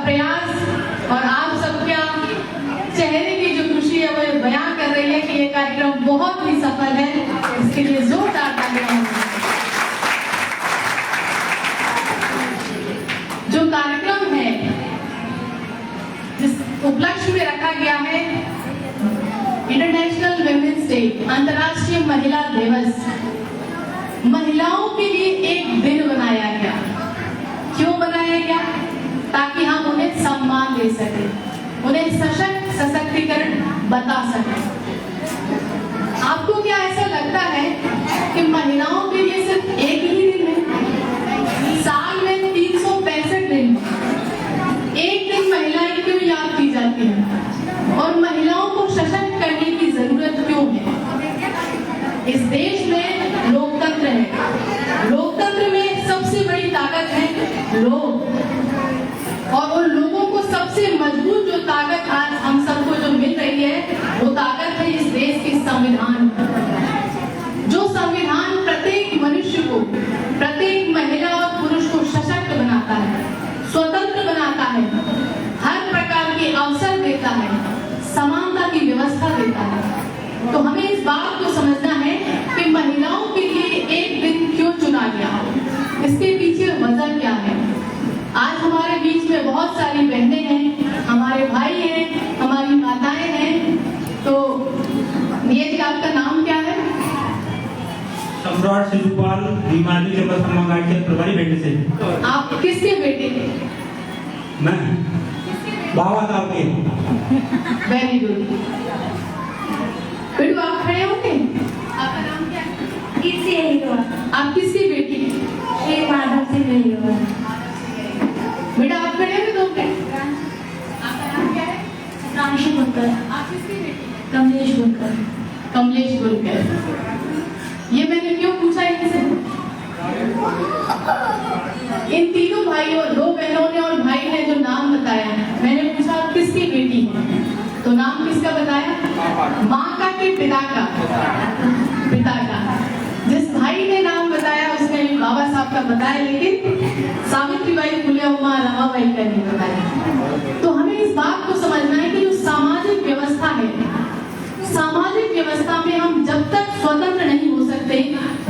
प्रयास और आप सबका चेहरे की जो खुशी है वो बयां कर रही है कि ये कार्यक्रम बहुत ही सफल है। इसके लिए जोरदार तालियां। जो कार्यक्रम है जिस उपलक्ष्य में रखा गया है इंटरनेशनल विमेंस डे, अंतर्राष्ट्रीय महिला दिवस, महिलाओं के लिए एक दिन बनाया गया। क्यों बनाया गया? ताकि हम उन्हें सम्मान दे सके, उन्हें सशक्तिकरण बता सके। आपको क्या ऐसा लगता है कि महिलाओं के लिए सिर्फ एक ही दिन है? साल में 365 दिन, एक दिन महिलाएं क्यों याद की जाती हैं? और महिलाओं को सशक्त करने की जरूरत क्यों है? इस देश में लोकतंत्र है। लोकतंत्र में सबसे बड़ी ताकत है लोग, और उन लोगों को सबसे मजबूत जो ताकत आज हम सबको जो मिल रही है वो ताकत है इस देश के संविधान। जो संविधान प्रत्येक मनुष्य को, प्रत्येक महिला और पुरुष को सशक्त बनाता है, स्वतंत्र बनाता है, हर प्रकार के अवसर देता है, समानता की व्यवस्था देता है। तो हमें इस बात को समझना है कि महिलाओं के लिए एक दिन क्यों चुना गया, इसके पीछे वजह क्या है। आज हमारे बीच में बहुत सारी बहनें हैं, हमारे भाई हैं, हमारी माताएं हैं। तो ये जी आपका नाम क्या है? सम्राट शिशुपाल बीमारी के के प्रभारी बेटे से। आप किसके बेटे हैं? मैं बाबा साहब के। Very good. बेटू आप खड़े होंगे? आपका नाम क्या है? कीर्ति अहिरवा। आप किसकी बेटी हैं? श्री माधव सिंह अहिरवा। बेटा आप खड़े हुए दो मिनट। आपका नाम क्या है? रामशी बुनकर। आप किसकी बेटी हैं? कमलेश बुनकर। कमलेश बुनकर। ये मैंने क्यों पूछा इनसे? इन तीनों भाइयों, दो बहनों ने और भाई ने जो नाम बताया, मैंने पूछा किसकी बेटी है, तो नाम किसका बताया? माँ का कि पिता का? पिता का। जिस भाई ने नाम बताया उसने भी बाबा साहब का बताया, लेकिन सावित्रीबाई फुले उमा रमाबाई का नहीं बताया। तो हमें इस बात को समझना है कि जो सामाजिक व्यवस्था है, सामाजिक व्यवस्था में हम जब तक स्वतंत्र नहीं हो सकते,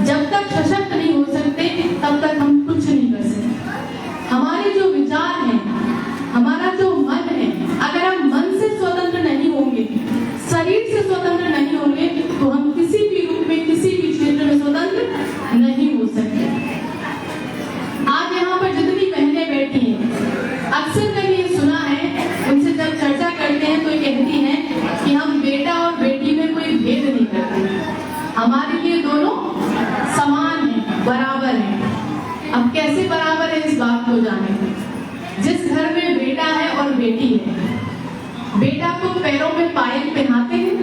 जब तक सशक्त नहीं हो सकते, तब तक हम कुछ नहीं कर सकते। हमारे जो विचार हैं, हमारा जो मन है, अगर हम मन से स्वतंत्र नहीं होंगे, शरीर से स्वतंत्र नहीं होंगे, तो हम किसी भी रूप में, किसी भी क्षेत्र में स्वतंत्र नहीं हो सकते। आज यहाँ पर जितनी बहनें बैठी हैं, अक्सर मैंने ये सुना है, उनसे जब चर्चा करते हैं तो ये कहती हैं कि हम बेटा और बेटी में कोई भेद नहीं करते, हमारे लिए दोनों समान हैं, बराबर हैं। अब कैसे बराबर है इस बात को जाने। जिस घर में बेटा है और बेटी है, बेटा को पैरों में पायल पहनाते हैं,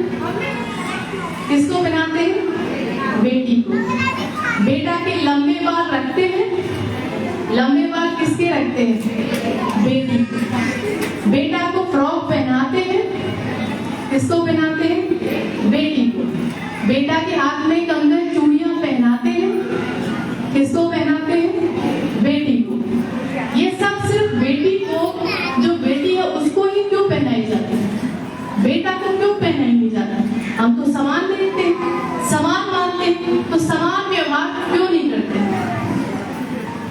किसको पहनाते हैं? बेटी को। बेटा के लंबे बाल रखते हैं, लंबे बाल किसके रखते हैं? बेटी को। बेटा को फ्रॉक पहनाते हैं, किसको पहनाते हैं? बेटी को। बेटा के हाथ में कंगन चूड़ियां पहनाते हैं, किसको पहनाते हैं? बेटी को। ये सब सिर्फ बेटी को, जो बेटी है उसको ही क्यों पहनाई जाती है? बेटा को क्यों पहनाई नहीं जाता? हम तो समान देखते हैं, समान मानते हैं, तो समान व्यवहार क्यों नहीं करते?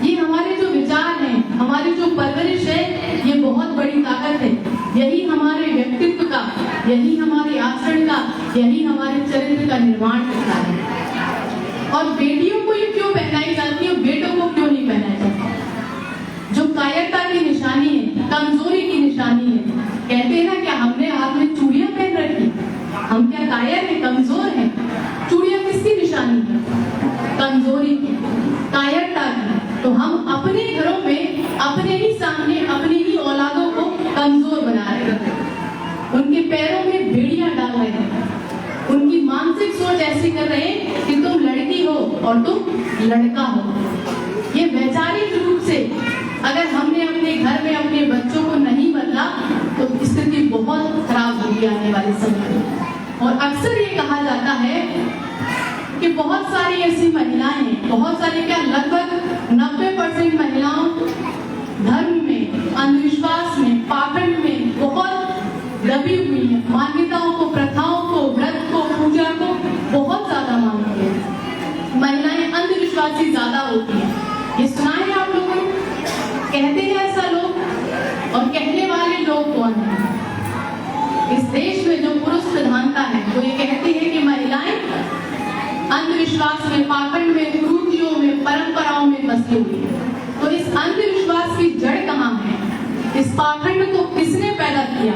ये हमारे जो विचार हैं, हमारी जो परवरिश है, ये बहुत बड़ी ताकत है। यही हमारे व्यक्तित्व का, यही हमारे आचरण का, यही हमारे चरित्र का निर्माण करता है। और बेटियों को ये क्यों पहनाई जाती है, बेटों को क्यों नहीं पहनाई जाती? जो कायरता की निशानी है, कमजोरी की निशानी है। कहते हैं ना, क्या हमने हाथ में चूड़ियां पहन रखी, हम क्या कायर है, कमजोर है? चूड़ियां किसकी निशानी है? कमजोरी की, कायरता की। तो हम अपने घरों में, अपने ही सामने, अपनी ही औलादों को कमजोर बना रहे हैं, उनके पैरों में बेड़ियां डाल रहे हैं, उनकी मानसिक सोच ऐसी कर रहे हैं कि तुम लड़की हो और तुम लड़का हो। ये वैचारिक रूप से अगर हमने अपने घर में अपने बच्चों को नहीं बदला तो स्थिति बहुत खराब होगी आने वाले समय में। और अक्सर ये कहा जाता है कि बहुत सारी ऐसी महिलाएं हैं, बहुत सारी क्या, लगभग 90% महिलाओं धर्म में, अंधविश्वास में, अंधविश्वास में, पाखंड में, कुरीतियों में, परंपराओं में फंसी हुई है। तो इस अंधविश्वास की जड़ कहाँ है? इस पाखंड को किसने पैदा किया?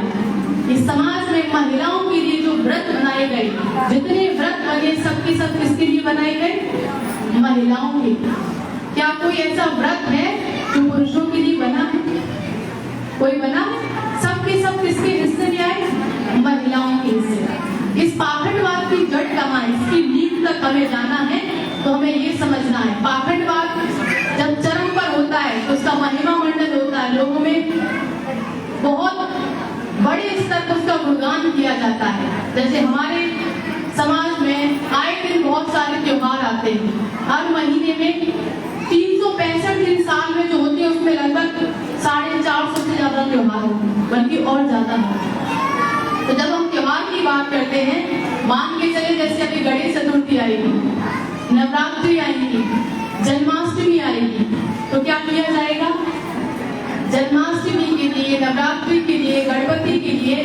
इस समाज में महिलाओं के लिए जो व्रत बनाए गए, जितने व्रत बने सबके सब किसके लिए बनाए गए? महिलाओं के लिए। क्या कोई ऐसा व्रत है जो पुरुषों के लिए बना है? कोई बना? सबके सब किसके हिस्से में आए? महिलाओं के हिस्से। इस पाखंडवाद की जड़ कहाँ है? इसकी नींव तक हमें जाना है तो हमें ये समझना है। पाखंडवाद जब चरम पर होता है तो उसका महिमा मंडल होता है, लोगों में बहुत बड़े स्तर पर उसका गुणगान किया जाता है। जैसे हमारे समाज में आए दिन बहुत सारे त्योहार आते हैं। हर महीने में 365 दिन साल में जो होते हैं उसमें लगभग 450 से ज्यादा त्योहार होते हैं, बल्कि और ज्यादा होते हैं। तो जब हम त्योहार की बात करते हैं, मान के चले जैसे अभी गणेश चतुर्थी आएगी, नवरात्रि आएगी, जन्माष्टमी आएगी, तो क्या किया जाएगा? जन्माष्टमी के लिए, नवरात्रि के लिए, गणपति के लिए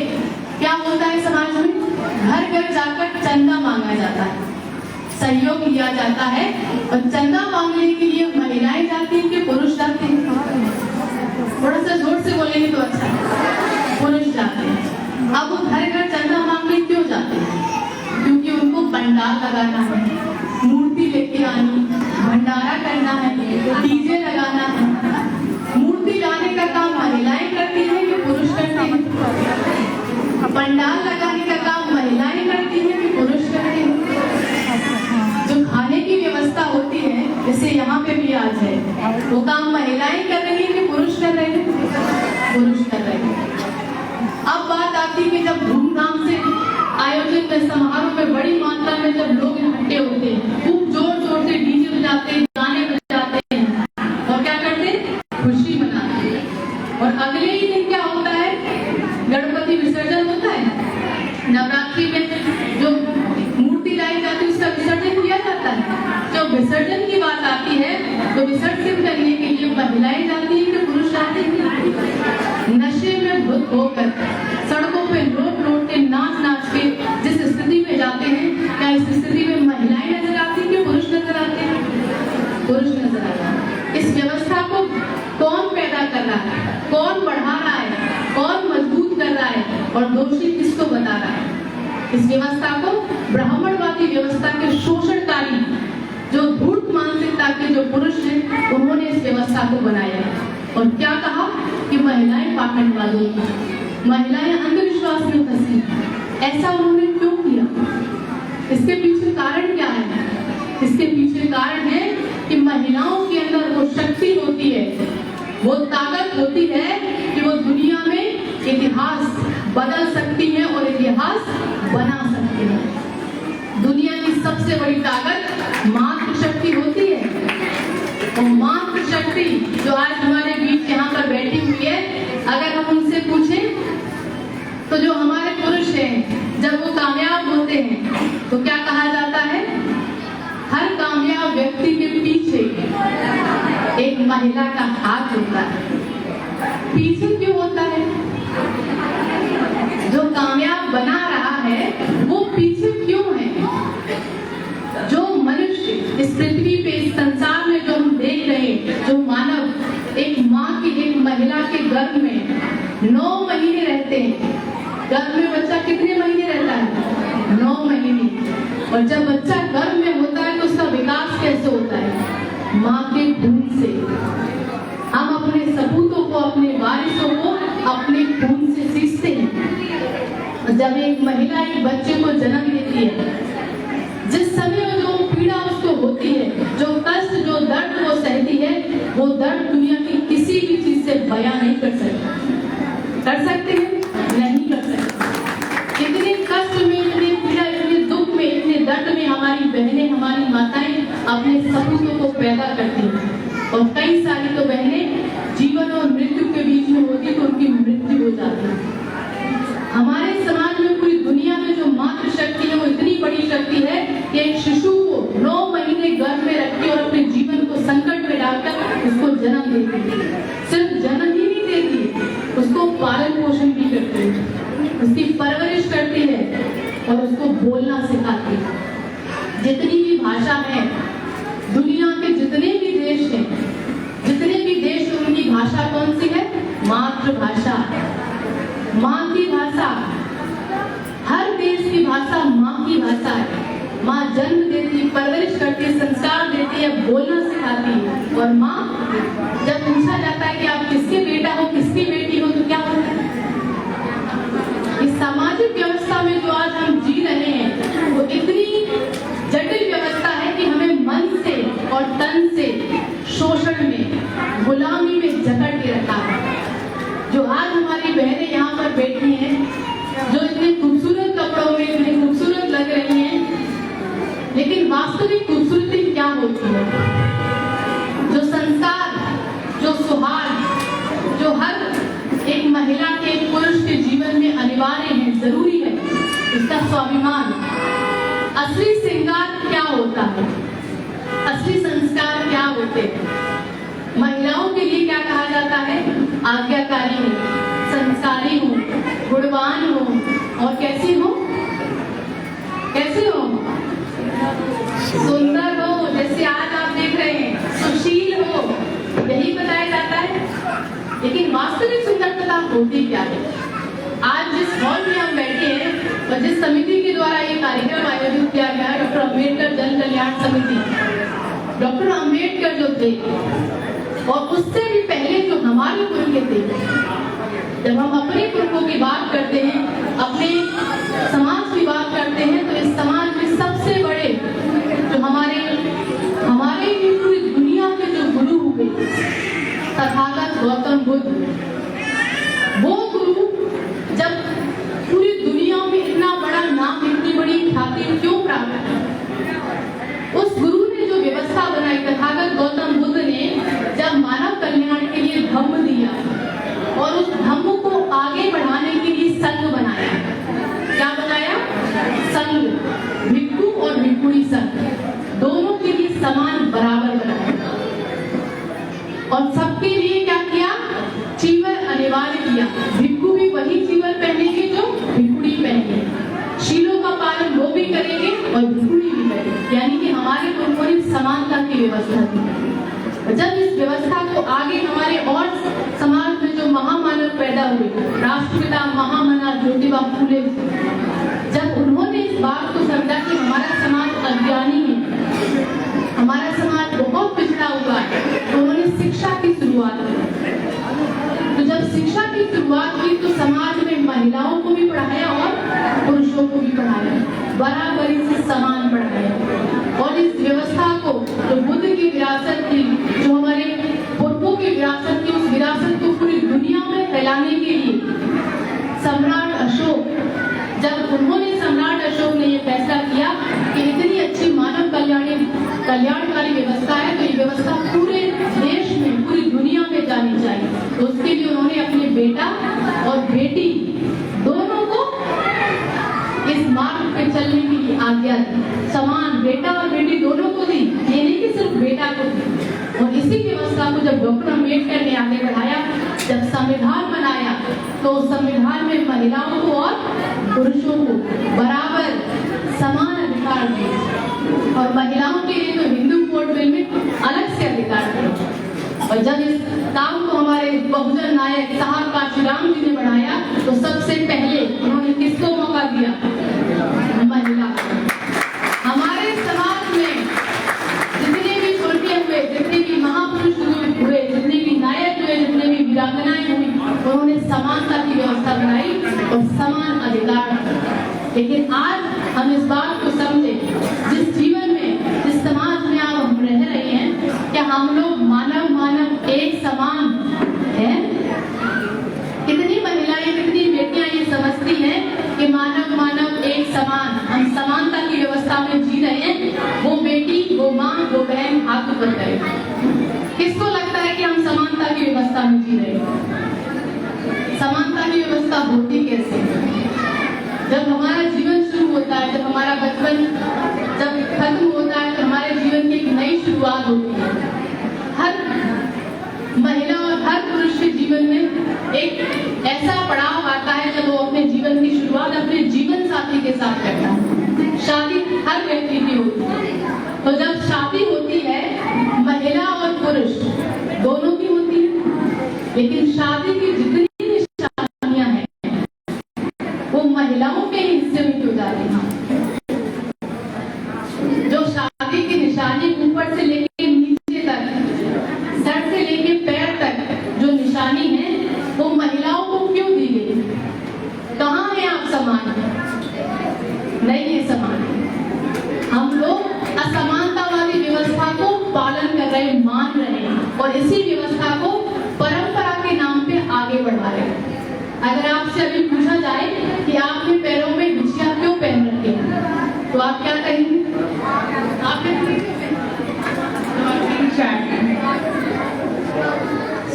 क्या होता है समाज में? घर घर जाकर चंदा मांगा जाता है, सहयोग लिया जाता है। और चंदा मांगने के लिए महिलाएं जाती हैं कि पुरुष जाते हैं? थोड़ा सा जोर से बोलेंगे तो अच्छा है। पुरुष जाते हैं। अब वो घर घर चंदा मांगने क्यों जाते हैं? क्योंकि उनको पंडाल लगाना है, मूर्ति लेके आनी, भंडारा करना है, डीजे लगाना है। मूर्ति लाने का काम महिलाएं करती हैं कि पुरुष करते हैं? पंडाल लगाने का काम महिलाएं करती हैं कि पुरुष करते हैं? जो खाने की व्यवस्था होती है, जैसे यहाँ पे भी आज है, वो काम महिलाएं कर रही है कि पुरुष कर रहे हैं? पुरुष कर रहे हैं। अब बात आती है कि जब धूमधाम से आयोजित समारोह में बड़ी मात्रा में जब लोग इकट्ठे होते हैं, खूब जोर जोर से डीजे बजाते हैं, गाने बजाते हैं और क्या करते हैं? खुशी मनाते हैं। और अगले ही दिन क्या होता है? गणपति विसर्जन होता है। नवरात्रि में जो मूर्ति लाई जाती है उसका विसर्जन किया जाता है। जब विसर्जन की बात आती है तो विसर्जन करने के लिए महिलाएं जाती हैं कि पुरुष जाते हैं? नशे में धुत होकर सड़कों पे लौट लौट के नाच नाच के जिस स्थिति में जाते हैं, क्या इस स्थिति में महिलाएं नजर आती हैं कि पुरुष नजर आते हैं? पुरुष नजर आते हैं। इस व्यवस्था को कौन पैदा कर रहा है? कौन बढ़ा रहा है? कौन मजबूत कर रहा है? और दोषी किसको बता रहा है? इस व्यवस्था को ब्राह्मणवादी व्यवस्था के शोषणकारी जो धूर्त मानसिकता के जो पुरुष हैं, उन्होंने इस व्यवस्था को बनाया और क्या कहा कि महिलाएं पाखंडवादी हैं, महिलाएं अंधविश्वास में फंसी। ऐसा उन्होंने क्यों किया? इसके पीछे कारण क्या है? इसके पीछे कारण है कि महिलाओं के अंदर वो शक्ति होती है, वो ताकत होती है कि वो दुनिया में इतिहास बदल सकती है और इतिहास बना सकती है। दुनिया की सबसे बड़ी ताकत मातृशक्ति होती है। और मातृशक्ति जो आज हमारे बीच यहाँ पर बैठी हुई है, अगर हम उनसे पूछें तो जो हमारे पुरुष हैं जब वो कामयाब होते हैं तो क्या कहा जाता है? हर कामयाब व्यक्ति के पीछे एक महिला का हाथ होता है। पीछे क्यों होता है? जो कामयाब बना रहा है वो पीछे क्यों है? जो मनुष्य इस पृथ्वी पे, इस संसार में जो हम देख रहे हैं, जो मानव एक माँ की, एक महिला के गर्भ में 9 महीने रहते हैं। गर्भ में बच्चा कितने महीने रहता है? 9 महीने। और जब बच्चा गर्भ में होता है तो उसका विकास कैसे होता है? माँ के खून से। हम अपने सपूतों को, अपने वारिसों को अपने खून से सींचते हैं। जब एक महिला एक बच्चे को जन्म देती है, जिस समय जो पीड़ा उसको होती है, जो कष्ट, जो दर्द वो सहती है, वो दर्द दुनिया की किसी भी चीज से बयां नहीं कर सकते। कर सकते हैं? नहीं कर सकते। इतने कष्ट में, इतने पीड़ा, इतने दुख में, इतने दर्द में हमारी बहनें, हमारी माताएं अपने सपूतों को पैदा करती हैं। और कई सारी तो बहनें जीवन और मृत्यु के बीच में होती तो उनकी मृत्यु हो जाती है। हमारे समाज में, पूरी दुनिया में जो मातृशक्ति है वो इतनी बड़ी शक्ति है कि एक शिशु को 9 महीने गर्भ में रखती और अपने जीवन को संकट में डालकर उसको जन्म देती है। सिर्फ जन्म ही नहीं देती, उसको पालन पोषण भी करती है, उसकी परवरिश करती है और उसको बोलना सिखाती है। जितनी भी भाषा है, दुनिया के जितने भी देश हैं, उनकी भाषा कौन सी है? मातृभाषा, माँ की भाषा। हर देश की भाषा माँ की भाषा है। माँ जन्म देती, परवरिश करती, संस्कार देती है, बोलना सिखाती है। और माँ, जब पूछा जाता है कि आप किसके बेटा हो, किसकी बेटी हो, तो क्या होता है? इस सामाजिक व्यवस्था में जो आज हम जी रहे हैं, वो इतनी जटिल व्यवस्था है कि हमें मन से और तन से शोषण में, गुलामी में जकड़ के रखा है। जो आज हमारी बहनें यहाँ पर बैठी हैं, जो इतने खूबसूरत कपड़ों में इतने खूबसूरत लग रही हैं, लेकिन वास्तविक खूबसूरती क्या होती है? जो संस्कार, जो सुहाग, जो हर एक महिला के, एक पुरुष के जीवन में अनिवार्य है, जरूरी है, उसका स्वाभिमान। असली श्रृंगार क्या होता है? असली संस्कार क्या होते हैं? महिलाओं के लिए क्या कहा जाता है? आज्ञाकारी हो, संस्कारी हो, गुणवान हो, और कैसी हो? कैसी हो? सुंदर हो, जैसे आज आप देख रहे हैं, सुशील हो, यही बताया जाता है। लेकिन वास्तविक सुंदरता होती क्या है? आज जिस हॉल में हम बैठे हैं और जिस समिति के द्वारा ये कार्यक्रम आयोजित किया गया है, डॉक्टर अम्बेडकर जन कल्याण समिति, डॉक्टर अम्बेडकर जो थे और उससे भी पहले जो हमारे पुरखे थे, जब हम अपने पुरखों की बात करते हैं, अपने समाज की बात करते हैं, तो इस समाज में सबसे बड़े जो हमारे पूरी दुनिया के जो गुरु हुए, तथागत गौतम बुद्ध, वो गुरु जब पूरी दुनिया में इतना बड़ा नाम, इतनी बड़ी ख्याति क्यों प्राप्त है? उस गुरु ने जो व्यवस्था बनाई, तथागत गौतम बुद्ध ने जब मानव कल्याण के लिए धम्म दिया और उस धम्म को आगे बढ़ाने के लिए संघ बनाया। क्या बनाया? संघ, भिक्षु और भिक्षुणी संघ, दोनों के लिए समान बराबर बनाया। और सबके लिए क्या किया? चीवर अनिवार्य किया। भिक्षु भी वही चीवर पहनेंगे जो भिक्षुणी पहनेंगे, शीलों का पालन वो भी करेंगे और भिक्षुणी भी करेंगे। यानी कि हमारे पुरखों ने समानता की व्यवस्था की। जब इस व्यवस्था को आगे हमारे और समाज में जो महामानव पैदा हुए, राष्ट्रपिता महामना ज्योतिबा फूले, जब उन्होंने इस बात को समझा कि हमारा समाज अज्ञानी है, हमारा समाज बहुत पिछड़ा हुआ है, तो उन्होंने शिक्षा की शुरुआत की। तो जब शिक्षा की शुरुआत की तो समाज में महिलाओं को भी पढ़ाया और पुरुषों को भी पढ़ाया, बराबरी से समान पढ़ाया। और इस व्यवस्था को, जो बुद्ध की विरासत थी, जो हमारे पुरखों की विरासत थी, उस विरासत को पूरी दुनिया में फैलाने के लिए सम्राट अशोक, जब सम्राट अशोक ने यह फैसला किया कि इतनी अच्छी मानव कल्याणकारी व्यवस्था है, तो ये व्यवस्था पूरे देश में, पूरी दुनिया में जानी चाहिए। तो उसके लिए उन्होंने अपने बेटा और बेटी दोनों को इस मार्ग पे चलने के लिए आज्ञा दी। समान बेटा और बेटी दोनों को दी, ये नहीं कि सिर्फ बेटा को दी। और इसी व्यवस्था को जब डॉक्टर अम्बेडकर ने आगे बढ़ाया, जब संविधान बनाया, तो संविधान में महिलाओं को और पुरुषों को बराबर समान अधिकार दिए। और महिलाओं के लिए तो हिंदू कोड बिल में अलग से अधिकार दिए। और जब इस काम को हमारे बहुजन नायक साहब काशीराम जी ने बढ़ाया, तो सबसे पहले उन्होंने किसको मौका दिया? महिला। हमारे समाज में जितने भी छोटे हुए, जितने भी महापुरुष हुए, जितने भी नायक हुए, जितने भी वीरांगनाएं हुई, उन्होंने समानता की व्यवस्था बनाई और समान अधिकार। लेकिन आज हम इस बात को समझे, जिस जीवन में, जिस समाज में आप हम रह रहे हैं, क्या हम लोग मानव एक समान है? कितनी महिलाएं, कितनी बेटियां ये समझती हैं कि मानव एक समान, हम समानता की व्यवस्था में जी रहे हैं। वो बेटी, वो माँ, वो बहन हाथ ऊपर करे। किसको लगता है कि हम समानता की व्यवस्था में जी रहे हैं? समानता की व्यवस्था होती कैसे? जब हमारा जीवन शुरू होता है, जब हमारा बचपन जब खत्म होता है, तो हमारे जीवन की एक नई शुरुआत होती है। हर महिला और हर पुरुष के जीवन में एक ऐसा पड़ाव आता है जब वो अपने जीवन की शुरुआत अपने जीवन साथी के साथ करता है। शादी हर व्यक्ति की होती है, लेकिन शादी की जितनी निशानियां हैं वो महिलाओं के हिस्से में क्यों जाती हैं? जो शादी की निशानी ऊपर से लेके नीचे तक, सर से लेके पैर तक जो निशानी है वो महिलाओं को क्यों दी गई? कहाँ है आप समान? नहीं है समान। हम लोग असमानतावादी व्यवस्था को पालन कर रहे, मान रहे हैं और इसी व्यवस्था को परंपरा के नाम पे आगे बढ़ा रहे हैं। अगर आपसे अभी पूछा जाए कि आपने पैरों में बिछिया क्यों पहन रखे हैं, तो आप क्या कहेंगे?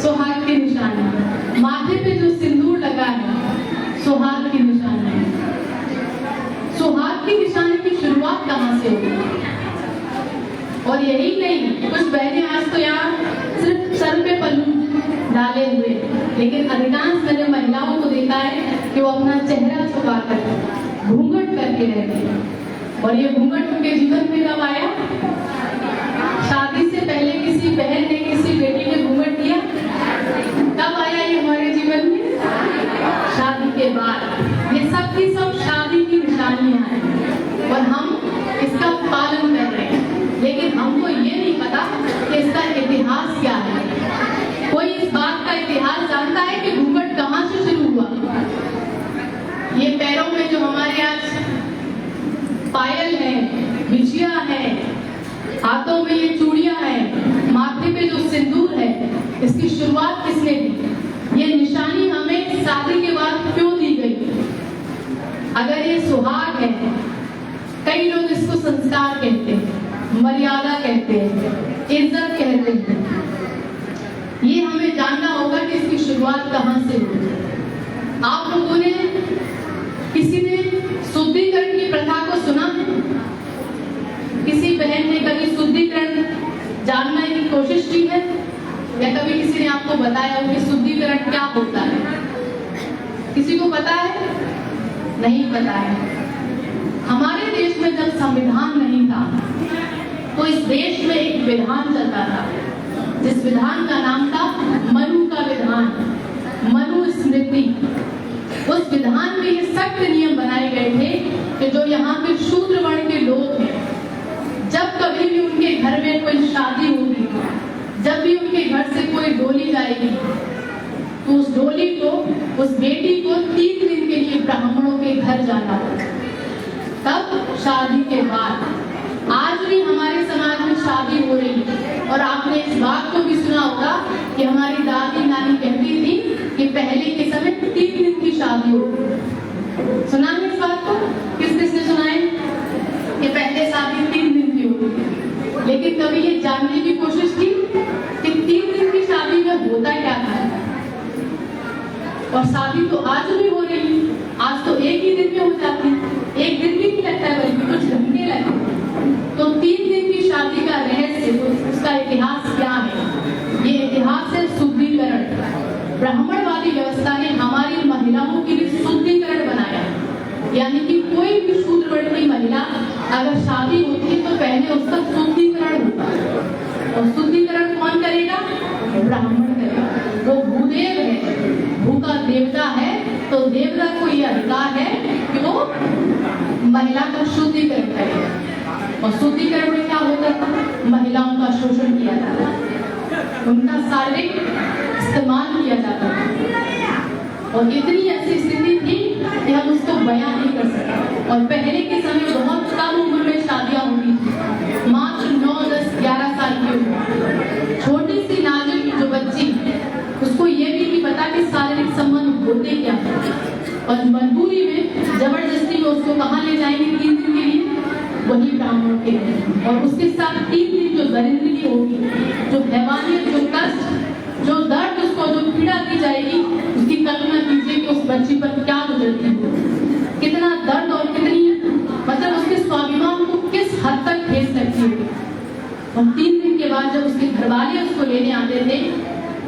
सुहाग की निशानी, माथे पे जो सिंदूर लगा है सुहाग की निशानी है। सुहाग की निशानी की शुरुआत कहाँ से हुई? और यही नहीं, कुछ बहनें आज तो यहाँ सिर्फ सर पे पल्लू डाले हुए, लेकिन अधिकांश मैंने महिलाओं को देखा है कि वो अपना चेहरा छुपा कर घूंघट करके रहती है। और ये घूंघट उनके जीवन में कब आया? शादी से पहले किसी बहन ने किसी बेटी ने घूंघट दिया? कब आया ये हमारे जीवन में? शादी के बाद। ये सब की सब शादी की निशानियां हैं और हम इसका पालन कर रहे हैं, लेकिन हमको ये नहीं पता कि इसका इतिहास क्या है। कोई इस बात का इतिहास जानता है कि घूंघट कहाँ से शुरू हुआ? ये पैरों में जो हमारे आज पायल है, बिछिया है, हाथों में ये चूड़ियां हैं, माथे पे जो सिंदूर है, इसकी शुरुआत किसने दी? ये निशानी हमें शादी के बाद क्यों दी गई? अगर ये सुहाग है, कई लोग इसको संस्कार कहते हैं, मर्यादा कहते हैं, इज्जत कहते हैं, ये हमें जानना होगा कि इसकी शुरुआत कहाँ से हुई। आप लोगों ने किसी ने शुद्धिकरण की प्रथा को सुना? किसी बहन ने कभी शुद्धिकरण जानने की कोशिश की है? या कभी किसी ने आपको बताया हो कि शुद्धिकरण क्या होता है? किसी को पता है? नहीं पता है। हमारे देश में जब संविधान नहीं था तो इस देश में एक विधान चलता था, जिस विधान का नाम था मनु का विधान, मनुस्मृति। उस विधान में ये सख्त नियम बनाए गए थे कि जो यहाँ के शूद्र वर्ण के लोग हैं, जब कभी भी उनके घर में कोई शादी होगी, जब भी उनके घर से कोई डोली जाएगी, तो उस डोली को, उस बेटी को 3 दिन के लिए ब्राह्मणों के घर जाना होगा। तब शादी के बाद। आज भी हमारे समाज में शादी हो रही है और आपने इस बात को भी सुना होगा कि हमारी दादी नानी कहती थी कि पहले के समय 3 दिन की शादी होती। सुना है इस बात को? किसने सुना है कि पहले शादी 3 दिन की होती थी? लेकिन कभी ये जानने की कोशिश की कि 3 दिन की शादी में होता क्या था? और शादी तो आज भी हो रही है, आज तो एक ही दिन में हो जाती है, एक दिन भी नहीं लगता है, बल्कि कुछ घंटे लगते। तो 3 दिन की शादी का रहस्य, उसका इतिहास क्या है? ये इतिहास है शुद्धिकरण। ब्राह्मणवादी व्यवस्था ने हमारी महिलाओं के लिए शुद्धिकरण बनाया, यानी कि कोई भी शूद्र वर्ण की महिला अगर शादी होती है तो पहले उसका शुद्धिकरण होता है। और शुद्धिकरण कौन करेगा? ब्राह्मण करेगा। वो भूदेव है, भू का देवता है, तो देवता को यह अधिकार है कि वो महिला का शुद्धिकरण करेगा। और शुद्धिकरण में क्या होता था? महिलाओं का शोषण किया जाता था, उनका शारीरिक इस्तेमाल किया जाता था। और इतनी ऐसी स्थिति थी कि हम उसको बयान नहीं कर सकते। और पहले के समय बहुत कम उम्र में शादियां होती थी, मात्र 9, 10, 11 साल की उम्र। छोटी सी नाजुक जो बच्ची, उसको ये भी नहीं पता कि शारीरिक संबंध होते क्या है। और मजबूरी में जबरदस्ती में उसको कहाँ ले जाएंगे 3 दिन के लिए? वही ब्राह्मणों के लिए। और उसके साथ 3 दिन जो दरिद्री होगी, जो हैवानियत, जो कष्ट, जो दर्द, उसको जो पीड़ा दी जाएगी, उसकी कल्पना कीजिए कि उस बच्ची पर क्या गुजरती हो, कितना दर्द और कितनी, मतलब उसके स्वाभिमान को किस हद तक ठेस सकती होगी। और 3 दिन के बाद जब उसके घर वाले उसको लेने आते थे,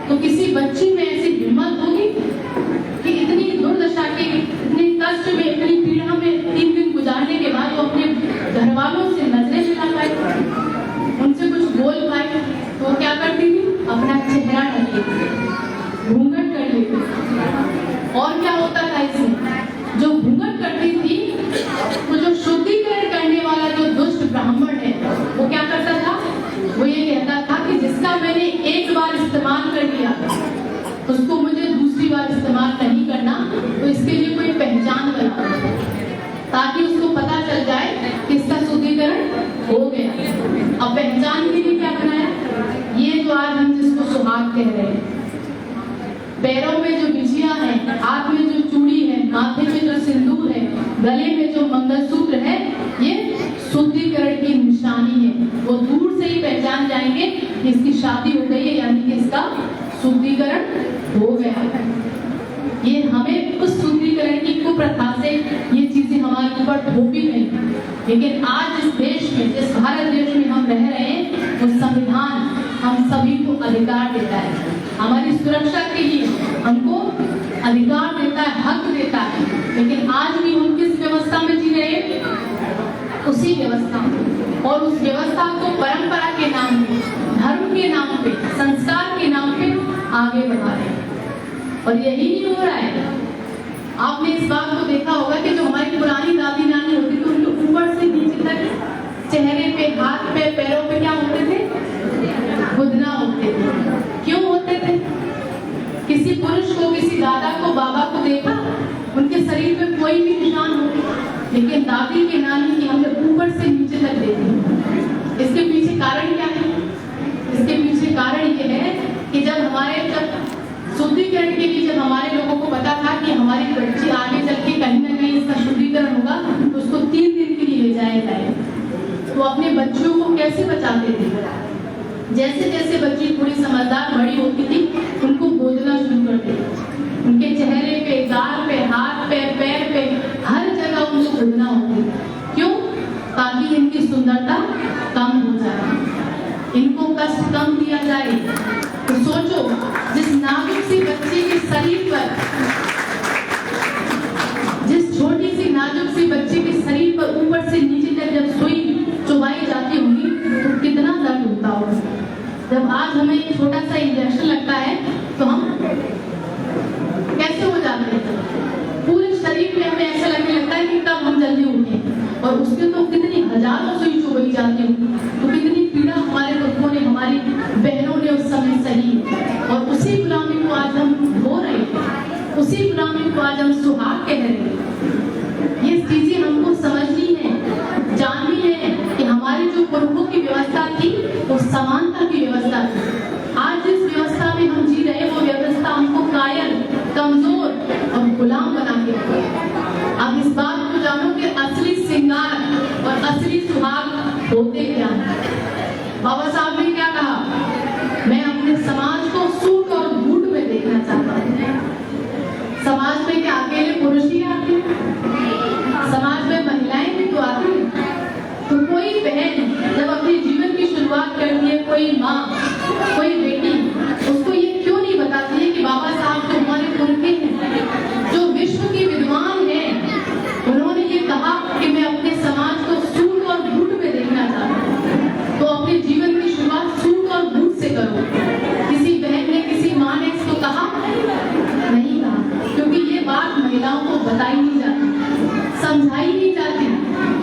तो किसी बच्ची में ऐसी हिम्मत होगी कि इतनी दुर्दशा के, इतने कष्ट में, इतनी पीड़ा में 3 दिन गुजारने के बाद वो अपने घर वालों से नजरें मिला पाए, उनसे कुछ बोल पाए, तो क्या करती थी? अपना चेहरा ढक लेती थी, कि इसकी शादी हो गई है, यानी कि इसका शुद्धिकरण हो गया है। ये हमें उस शुद्धिकरण की कुप्रथा से ये चीजें हमारे ऊपर थोपी नहीं। लेकिन आज इस देश में, जिस भारत देश में हम रह रहे हैं, वो संविधान हम सभी को अधिकार देता है, हमारी सुरक्षा के लिए हमको अधिकार देता है, हक देता है। लेकिन आज भी हम किस व्यवस्था में जी रहे हैं? उसी व्यवस्था में, और उस व्यवस्था को परंपरा के नाम पे, धर्म के नाम पे, संस्कार के नाम पे आगे बढ़ा रहे हैं। और यही नहीं हो रहा है। आपने इस बात को देखा होगा कि जो हमारी पुरानी दादी नानी होती थी, उनके ऊपर से नीचे तक चेहरे पे, हाथ पे, पैरों पे क्या होते थे? गुदना होते थे। क्यों होते थे? किसी पुरुष को, किसी दादा को, बाबा को देखा, उनके शरीर पे कोई भी निशान हो, लेकिन दादी के नानी की हमें ऊपर से नीचे तक देखी। इसके पीछे कारण क्या है? इसके पीछे कारण ये है कि जब शुद्धिकरण के लिए जब हमारे लोगों को पता था कि हमारी बच्ची आगे चल के कहीं ना कहीं इसका शुद्धिकरण होगा, तो उसको 3 दिन के लिए ले जाया जाए, तो अपने बच्चों को कैसे बचाते थे? जैसे जैसे बच्ची थोड़ी समझदार बड़ी होती थी, उनको बोझना शुरू करते थे। उनके चेहरे पे, गाल पे, हाथ पे, पैर पे, हर जगह उनको बोझना होती। क्यों? ताकि इनकी सुंदरता कम हो जाए, इनको कष्ट कम दिया जाए। तो सोचो, जिस नाजुक सी बच्ची के शरीर पर, जिस छोटी सी नाजुक सी बच्ची के शरीर पर ऊपर से नीचे तक जब सुई चुभाई जाती होगी, तो कितना दर्द होता होगा। जब आज हमें एक छोटा सा इंजेक्शन लगता है, तो हम कैसे हो जाते हैं? पूरे शरीर में हमें ऐसा लगने लगता है कि कब हम जल्दी उठें। और उसके तो कितनी हजारों सुई चुभाई जाती होगी, तो कितनी पीड़ा हमारे बच्चों ने, हमारी बहनों ने उस समय सही। और उसी गुलामी को आज हम हो रहे हैं, उसी गुलामी को आज हम सुहाग कह रहे हैं। ये चीजें हमको समझनी है, जाननी है कि हमारी जो पुरखों की व्यवस्था थी, वो समानता की व्यवस्था थी। आज जिस व्यवस्था में हम जी रहे हैं, वो व्यवस्था हमको कायल, कमजोर और गुलाम बना के रखी है। अब इस बात को जानो कि असली श्रृंगार और असली सुहाग होते क्या है। बाबा साहब ने क्या कहा? मैं अपने समाज को सूट और बूट में देखना चाहता हूँ। समाज में क्या अकेले पुरुष ही आते हैं? समाज में महिलाएं भी तो आती हैं। तो कोई बहन जब अपने जीवन की शुरुआत करती है, कोई माँ, कोई बेटी, उसको ये क्यों नहीं बताती है कि बाबा साहब तो हमारे पुरखे हैं, जो विश्व के विद्वान हैं, उन्होंने ये कहा कि मैं अपने समाज को सूट और बूट में देखना चाहता हूँ। तो अपने जीवन की शुरुआत सूट और बूट से करो। किसी बहन ने, किसी माँ ने इसको कहा नहीं कहा, क्योंकि ये बात महिलाओं को बताई नहीं जाती, समझाई नहीं जाती,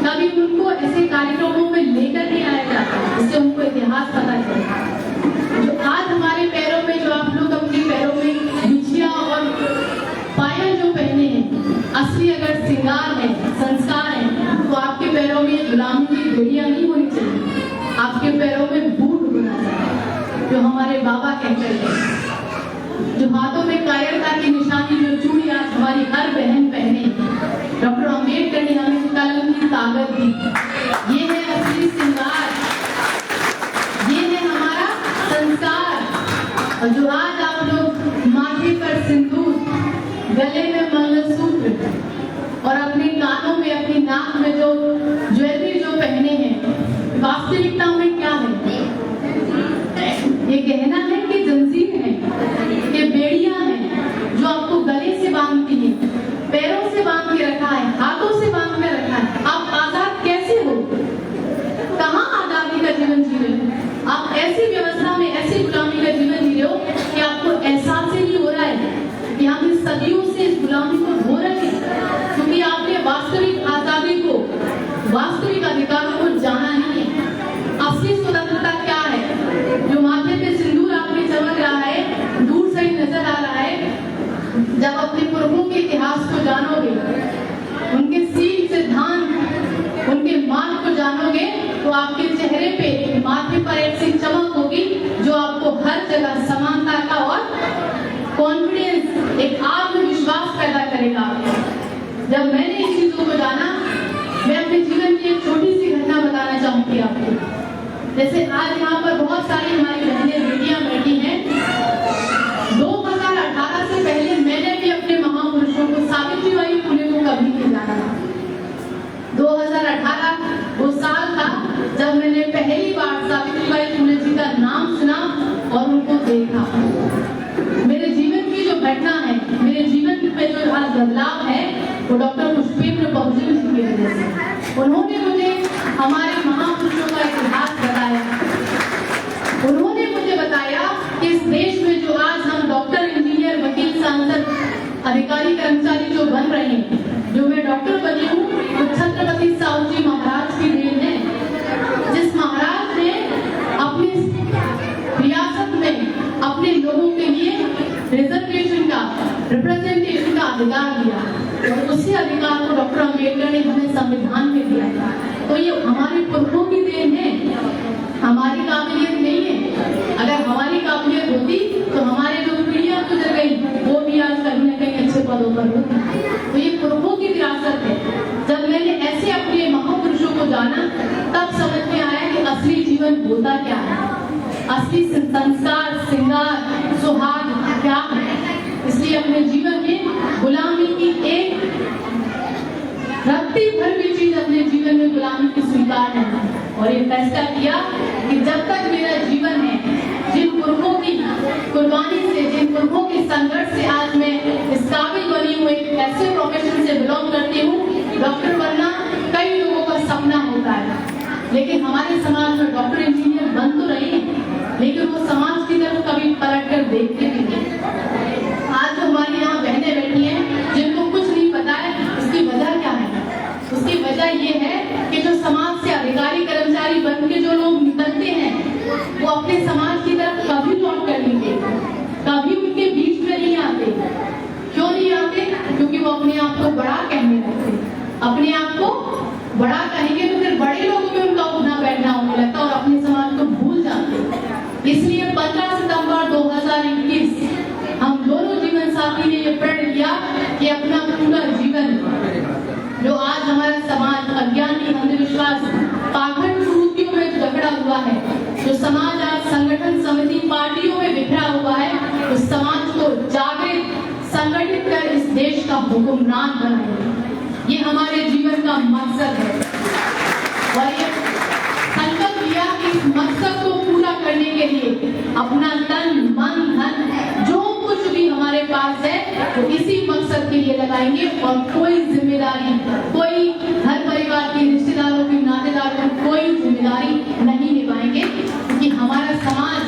कभी उनको ऐसे कार्यक्रमों में लेकर नहीं आया जाता, इससे उनको इतिहास पता चलता। जो आज हमारे पैरों में, जो आप लोग अपने पैरों में बिछिया और पायल जो पहने हैं, असली अगर श्रृंगार है, संस्कार है, तो आपके पैरों में गुलामी की बेड़ियां नहीं होनी चाहिए, आपके पैरों में बूट होना चाहिए, जो हमारे बाबा कहते हैं। जो हाथों में कायरता की निशानी, जो चूड़ी आज हमारी हर बहन पहने, डॉक्टर अम्बेडकर ने हमें कलम की ताकत दी। ये है असली श्रृंगार, ये है हमारा संस्कार। और जो आज आप लोग माथे पर सिंदूर, गले में मंगलसूत्र और अपने कानों में, अपनी नाक में जो ज्वेलरी जो पहने हैं, वास्तविकता में क्या है? ये गहना है कि जंजीर है? ये बेड़ियां हैं जो आपको गले से बांधती है, पैरों से बांध के रखा है, हाथों से बांध के रखा है। आप आजाद कैसे हो? कहाँ आजादी का जीवन जी रहे हो? आप ऐसी व्यवस्था में, ऐसी गुलामी का जीवन जी रहे हो कि आपको एहसास ही नहीं हो रहा है कि हम इस सदियों से इस गुलामी को हो रहे हैं, क्योंकि आपने वास्तविक आजादी को, वास्तविक अधिकारों को जाना नहीं है। असली स्वतंत्रता क्या है? जो माथे पे सिंदूर आपके चमक रहा है, दूर से ही नजर आ रहा है। जब अपने पुरखों के इतिहास को जानोगे, उनके सीख सिद्धांत, उनके मार्ग को जानोगे, तो आपके चेहरे पे, माथे पर ऐसी चमक होगी जो आपको हर जगह समानता का और कॉन्फिडेंस, एक आत्मविश्वास पैदा करेगा। जब मैंने इन चीजों को जाना, मैं अपने जीवन की एक छोटी सी घटना बताना चाहूंगी आपको। जैसे आज यहाँ पर बहुत सारी हमारी बहनें बेटियां बैठी हैं। 2018 से पहले मैंने भी अपने महापुरुषों को सावित्रीबाई फुले को कभी नहीं जाना था। 2018 वो साल था जब मैंने पहली बार सावित्रीबाई फुले जी का नाम सुना और उनको देखा। मेरे जीवन की जो घटना है, मेरे जीवन में जो आज बदलाव है, वो डॉक्टर पुष्पेंद्र बहुजन जी की वजह से। उन्होंने मुझे हमारे महापुरुषों का इतिहास बताया। उन्होंने मुझे बताया कि इस देश में जो आज हम डॉक्टर, इंजीनियर, वकील, सांसद, अधिकारी, कर्मचारी जो बन रहे हैं, जो मैं डॉक्टर बनी हूँ, तो छत्रपति साहू जी महाराज की देन है। जिस महाराज ने अपनी रियासत में अपने लोगों के लिए रिजर्वेशन का, रिप्रेजेंटेशन का अधिकार दिया और उसी अधिकार को डॉक्टर अम्बेडकर ने हमें संविधान में दिया था। तो ये हमारे पुरखों की देन है, हमारी काबिलियत नहीं है। अगर हमारी काबिलियत होती तो हमारे जो पीढ़ियां गुजर गई वो भी आज कहीं न कहीं अच्छे पदों पर होती। तो ये पुरखों की विरासत है। जब मैंने ऐसे अपने महापुरुषों को जाना तब समझ में आया कि असली जीवन होता क्या है, असली संस्कार, श्रृंगार, सुहाग क्या है। इसलिए अपने जीवन में गुलामी की एक रत्ती भर भी चीज अपने जीवन में गुलामी की स्वीकार नहीं, और ये फैसला किया कि जब तक मेरा जीवन है, जिन पुरखों की कुर्बानी से, जिन पुरखों के संघर्ष से आज मैं इस काबिल बनी हूँ, एक ऐसे प्रोफेशन से बिलोंग करती हूँ, डॉक्टर बनना कई लोगों का सपना होता है। लेकिन हमारे समाज में डॉक्टर, इंजीनियर बन तो रहे हैं, लेकिन वो समाज की तरफ कभी पलट कर देखते भी नहीं। आज जो हमारी यहाँ बहनें बैठी हैं जिनको कुछ नहीं पता है, उसकी वजह क्या है? उसकी वजह ये है कि जो समाज से अधिकारी, कर्मचारी बन के जो लोग निकलते हैं, वो अपने समाज की तरफ कभी लौट कर नहीं देखते, कभी उनके बीच में नहीं आते। क्यों नहीं आते? क्योंकि वो अपने आप को बड़ा कहने लगते। अपने आप को बड़ा कहेंगे तो फिर बड़े लोगों में उनका उठना बैठना होने लगता और अपने समाज को भूल जाते। इसलिए 15 सितंबर 2021 हम दोनों जीवन साथी ने ये प्रण लिया कि अपना पूरा जीवन, जो आज हमारा समाज अज्ञानी, अंधविश्वास, पाखंड कुरीतियों में जकड़ा हुआ है, जो समाज आज संगठन, समिति, पार्टियों में बिखरा हुआ है, उस समाज को जागृत, संगठित कर इस देश का हुक्मरान बनाए। ये हमारे जीवन का मकसद है और ये संकल्प लिया कि इस मकसद को पूरा करने के लिए अपना तन, मन, धन, जो कुछ भी हमारे पास है, वो इसी मकसद के लिए लगाएंगे और कोई जिम्मेदारी, कोई घर परिवार की, रिश्तेदारों की, नातेदारों की कोई जिम्मेदारी नहीं निभाएंगे, क्योंकि हमारा समाज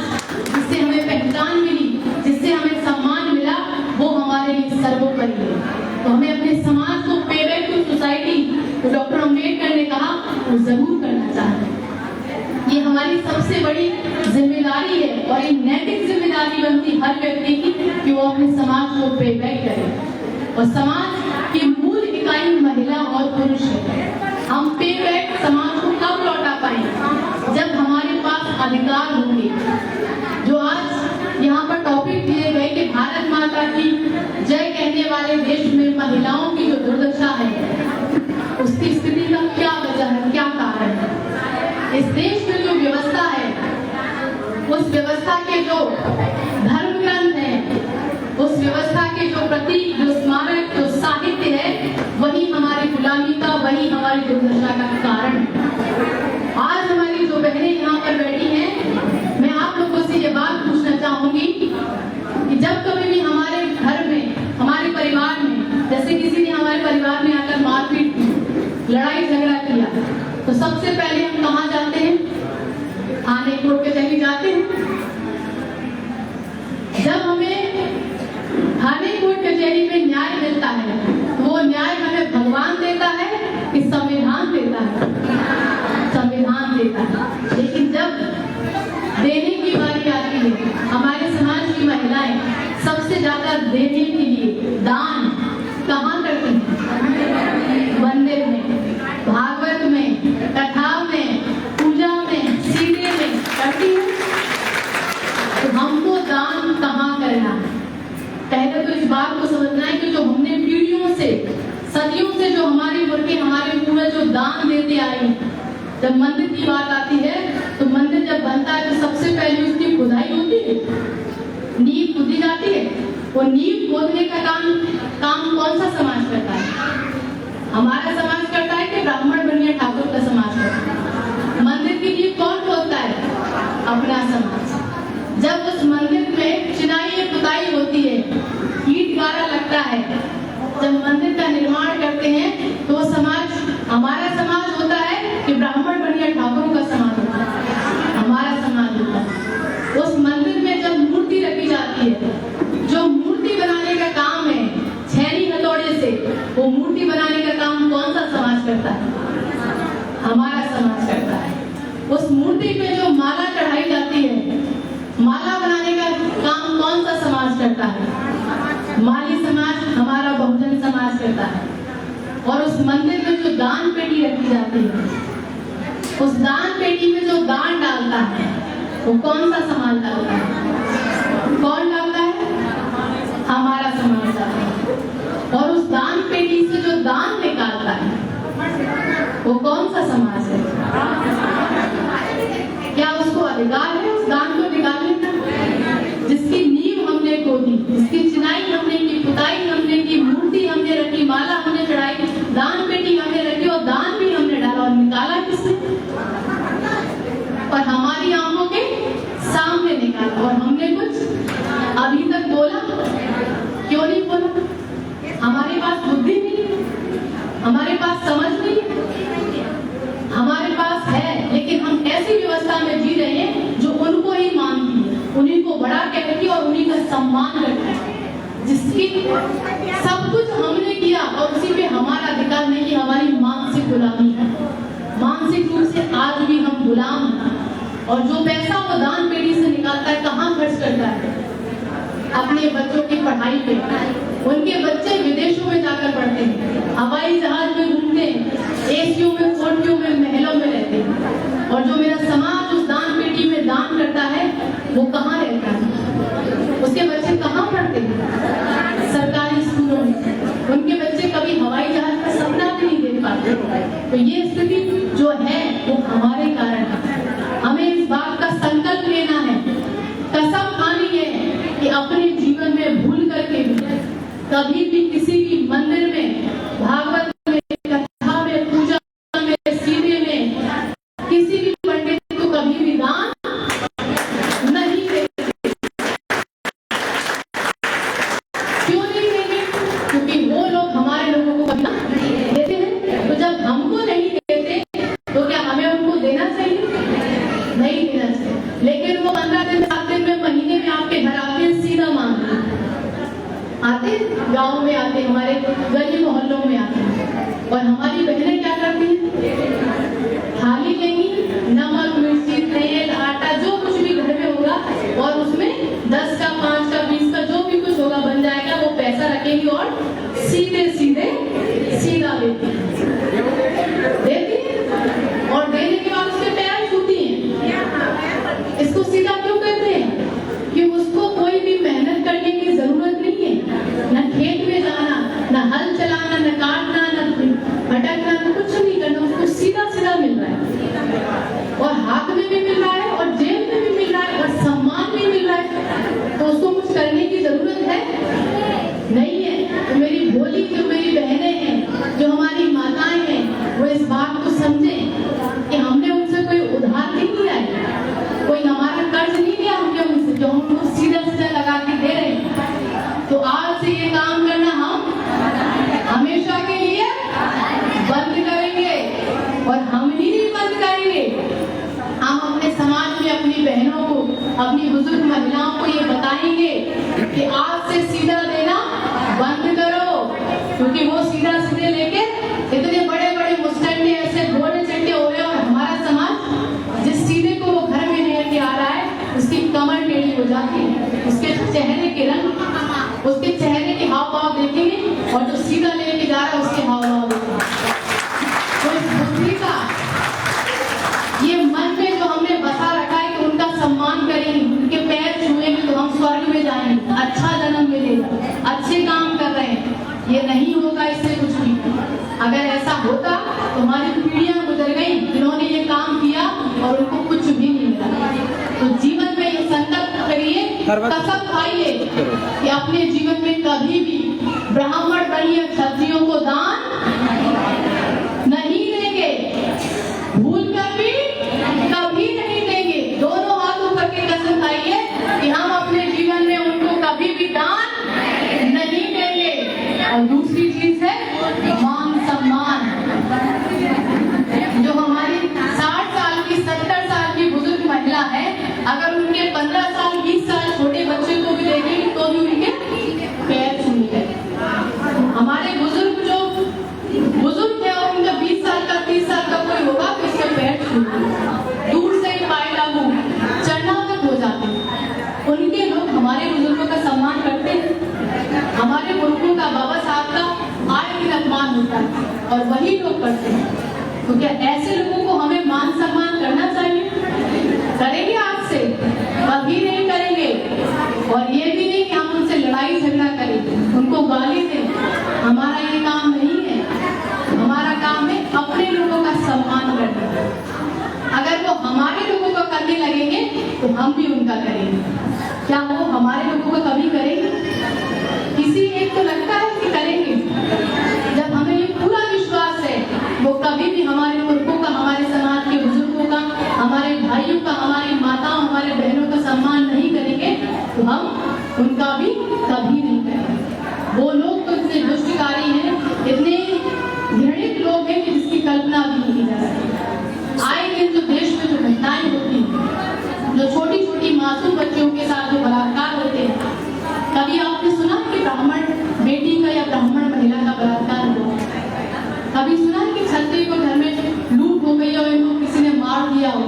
जिससे हमें पहचान मिली, जिससे हमें सम्मान मिला, वो हमारे लिए सर्वोपरि है। तो हमें अपने समाज को पे बैक टू सोसाइटी, तो डॉक्टर अम्बेडकर ने कहा, वो जरूर करना चाहिए। ये हमारी सबसे बड़ी जिम्मेदारी है और ये नैतिक जिम्मेदारी बनती हर व्यक्ति की कि वो अपने समाज को पे बैक करे। और समाज की मूल इकाई महिला और पुरुष है। हम पे बैक समाज को कब लौटा पाएंगे? जब हमारे पास अधिकार होंगे। जो आज यहाँ पर टॉपिक दिए गए कि भारत माता की जय कहने वाले देश में महिलाओं की जो दुर्दशा है, उसकी स्थिति का क्या वजह है, क्या कारण है? इस देश में जो व्यवस्था है, उस व्यवस्था के जो धर्म ग्रंथ है, उस व्यवस्था के जो प्रतीक, जो स्मारक, जो साहित्य है, वही हमारी गुलामी का, वही हमारी दुर्दशा का कारण है। आज हमारी जो बहनें यहाँ पर बैठी हैं, मैं आप लोगों से ये बात पूछना चाहूंगी कि जब कभी भी हमारे घर में, हमारे परिवार में, जैसे किसी ने हमारे परिवार में आकर मारपीट की, लड़ाई झगड़ा किया, तो सबसे पहले हम कहाँ जाते हैं? थाने, कोर्ट कचहरी जाते हैं। जब हमें थाने, कोर्ट कचहरी में न्याय मिलता है, तो वो न्याय हमें भगवान देता है कि संविधान देता है? संविधान देता है। लेकिन जब देने की बारी आती है, हमारे समाज की महिलाएं सबसे ज्यादा देने के लिए दान कहाँ करती हैं? मंदिर में, भागवत में, कथा में, पूजा में, सीधे में करती हूँ। तो हमको दान कहाँ करना है? पहले तो इस बात को समझना है कि जो हमने पीढ़ियों से, सदियों से जो हमारे मुर्खे, हमारे पूर्वज जो दान देते आए हैं, जब मंदिर की बात आती है तो मंदिर बनता है तो सबसे पहले उसकी खुदाई होती है, नींव खोदी जाती है। वो नींव खोदने का काम कौन सा समाज करता है? हमारा समाज करता है कि ब्राह्मण बनिया ठाकुर का समाज करता है? मंदिर की नींव कौन खोदता है? अपना समाज। जब उस मंदिर में चिनाई पुताई होती है, ईंट गारा लगता है, जब मंदिर का निर्माण करते हैं तो वो समाज, हमारा समाज होता है कि ब्राह्मण बनिया ठाकुरों का समाज होता है? हमारा समाज होता है। उस मंदिर में जब मूर्ति रखी जाती है, जो मूर्ति बनाने का काम है छैनी हथौड़े से, वो मूर्ति बनाने का काम कौन सा समाज करता है? हमारा समाज करता है। उस मूर्ति पे जो माला चढ़ाई जाती है, माला बनाने का काम कौन सा समाज करता है? माली समाज, हमारा बहुजन समाज करता है। और उस मंदिर में जो दान पेटी रखी जाती है, उस दान पेटी में जो दान डालता है वो कौन सा समाज डालता है? कौन डालता है? हमारा समाज डालता है। और उस दान पेटी से जो दान निकालता है वो कौन सा समाज है? क्या उसको अधिकार है उस दान को निकालने का? जिसकी नींव हमने खोदी, जिसकी चिनाई हमने की, पुताई हमने की, मूर्ति हमने रखी, माला हमने चढ़ाई, दान पेटी हमने रखी और दान भी हमने डाला, और निकाला किसने? और हमारी आंखों के सामने निकाला। और हमने कुछ अभी तक बोला? क्यों नहीं बोला? हमारे पास बुद्धि नहीं है, हमारे पास समझ नहीं है। हमारे पास है, लेकिन हम ऐसी व्यवस्था में जी रहे हैं जो उनको ही मानती है, उन्हीं को बड़ा कहती है और उन्हीं का सम्मान करती है, जिसकी सब कुछ हमने किया और उसी पे हमारा अधिकार नहीं। हमारी मानसिक गुलामी है, मानसिक रूप से आज भी हम गुलाम हैं। और जो पैसा वो दान पेटी से निकालता है, कहाँ खर्च करता है? अपने बच्चों की पढ़ाई पे। उनके बच्चे विदेशों में जाकर पढ़ते हैं, हवाई जहाज में घूमते हैं, एसियों में, कोठरियों में, महलों में रहते हैं। और जो मेरा समाज उस दान पेटी में दान करता है वो कहाँ रहता है? उसके बच्चे कहाँ पढ़ते हैं? सरकारी स्कूलों में। उनके बच्चे कभी हवाई जहाज का सपना भी नहीं देख पाते। तो ये स्थिति जो है वो हमारे कारण है। हमें इस बात का संकल्प लेना है, कसम खानी है कि अपने जीवन में भूल करके भी कभी भी किसी भी मंदिर में, भागवत में, कथा में, पूजा में, सीधे में किसी भी पंडित को कभी भी दान नहीं देते। क्यों नहीं देंगे? क्योंकि वो लोग हमारे लोगों को कभी देते हैं। तो जब हमको नहीं देते तो क्या हमें उनको देना चाहिए? नहीं देना चाहिए। लेकिन वो 15 दिन, 7 दिन में, महीने में आपके घर आते हैं, सीधा मांगते आते, गांव में आते, हमारे गली मोहल्लों में आते हैं। और हमारी बहनें क्या करती हैं? थाली लेंगी, नमक, मिर्ची, तेल, आटा, जो कुछ भी घर में होगा, और उसमें 10 का, 5 का, 20 का जो भी कुछ होगा बन जाएगा, वो पैसा रखेंगी और सीधे सीधे सीधा देती है। और देने के बाद उसके पैर छूती हैं। इसको सीधा क्यों कहते हैं? कि उसको कोई भी मेहनत करने की जरूरत नहीं है, न खेत में जाना, न हल चलाना, न काटना, न भटकना, न कुछ नहीं करना, उसको सीधा सीधा मिल रहा है। और हाथ में भी मिल रहा है और जेब में भी मिल रहा है और सम्मान भी मिल रहा है। तो उसको कुछ करने की जरूरत है नहीं है। तो मेरी भोली जो मेरी बहनें हैं, जो हमारी माताएं हैं, वो इस बात को समझें कि हमने उनसे कोई उधार नहीं लिया है, कोई हमारा कर्ज नहीं लिया हमने उनसे, जो हम उनको सीधा सीधा लगा के दे रहे हैं। तो आज से ये काम करना हम हमेशा के लिए बंद करेंगे। और हम ही नहीं बंद करेंगे, हम अपने समाज में अपनी बहनों को, अपनी बुजुर्ग महिलाओं को ये बताएंगे कि आज से सीधा देना बंद करो। क्योंकि वो सीधा सीधे लेके इतने बड़े बड़े मुस्टंडे, ऐसे घोड़े चट्टे हो रहे हैं। और हमारा समाज जिस सीधे को वो घर में लेके आ रहा है, उसकी कमर टेढ़ी हो जाती है, उसके चेहरे के रंग, उसके चेहरे के हाव भाव देखेंगे, और जो सीधा लेके जा रहा है उसके हाव भाव देखेंगे। तो इस बुद्धि का, ये मन में जो हमने बसा रखा है कि उनका सम्मान करेंगे, उनके पैर छुएंगे तो हम स्वर्ग में जाएंगे, अच्छा जन्म मिलेगा, अच्छे काम कर रहे हैं, ये नहीं होगा इससे कुछ भी। अगर ऐसा होता तो हमारी पीढ़ियां गुजर गई जिन्होंने ये काम किया और उनको कुछ भी नहीं मिला। कसम खाइए कि अपने जीवन में कभी भी ब्राह्मण बनिए क्षत्रियों को दान नहीं देंगे, भूल कर भी कभी नहीं देंगे। दोनों हाथ ऊपर के कसम खाइए कि हम अपने जीवन में उनको कभी भी दान नहीं देंगे। और दूसरी चीज है मान सम्मान। जो हमारी 60 साल की 70 साल की बुजुर्ग महिला है, अगर उनके 15 साल 20 साल छोटे बच्चे को भी देखेंगे तो भी उनके पैर छूएंगे। हमारे बुजुर्ग जो बुजुर्ग है और उनका 20 साल का 30 साल का कोई होगा तो उसके पैर छूएंगे, दूर से ही पाए लागू चढ़ना तक हो जाते हैं। उनके लोग हमारे बुजुर्गों का सम्मान करते हैं, हमारे बुजुर्गों का बाबा साहब का आए दिन अपमान होता है और वही लोग करते हैं। तो क्या ऐसे लोगों को हमें मान सम्मान करना चाहिए? करेंगे आपसे? कभी नहीं करेंगे। और ये भी नहीं कि हम उनसे लड़ाई झगड़ा करें, उनको गाली दें, हमारा ये काम नहीं है। हमारा काम है अपने लोगों का सम्मान करना। अगर वो हमारे लोगों को करने लगेंगे तो हम भी उनका करेंगे। क्या वो हमारे लोगों को कभी करेंगे? किसी एक को लगता है कि करेंगे? जब हमें ये पूरा विश्वास है वो कभी भी हमारे पुरखों का, हमारे समाज के बुजुर्गों का, हमारे भाइयों का, हमारी माताओं, हमारे बहनों का सम्मान नहीं करेंगे तो हम उनका भी कभी नहीं करेंगे। वो लोग तो इतने दुष्टकारी हैं, इतने घृणित लोग हैं कि जिसकी कल्पना भी नहीं की जा सकती। आए दिन जो देश में जो घटनाएं होती हैं, जो छोटी छोटी मासूम बच्चियों के साथ जो बलात्कार होते हैं, कभी आपने सुना कि ब्राह्मण बेटी का या ब्राह्मण महिला का बलात्कार हुआ? कभी सुना कि क्षत्रिय को घर में लूट हो गई और इनको किसी ने मार दिया हो?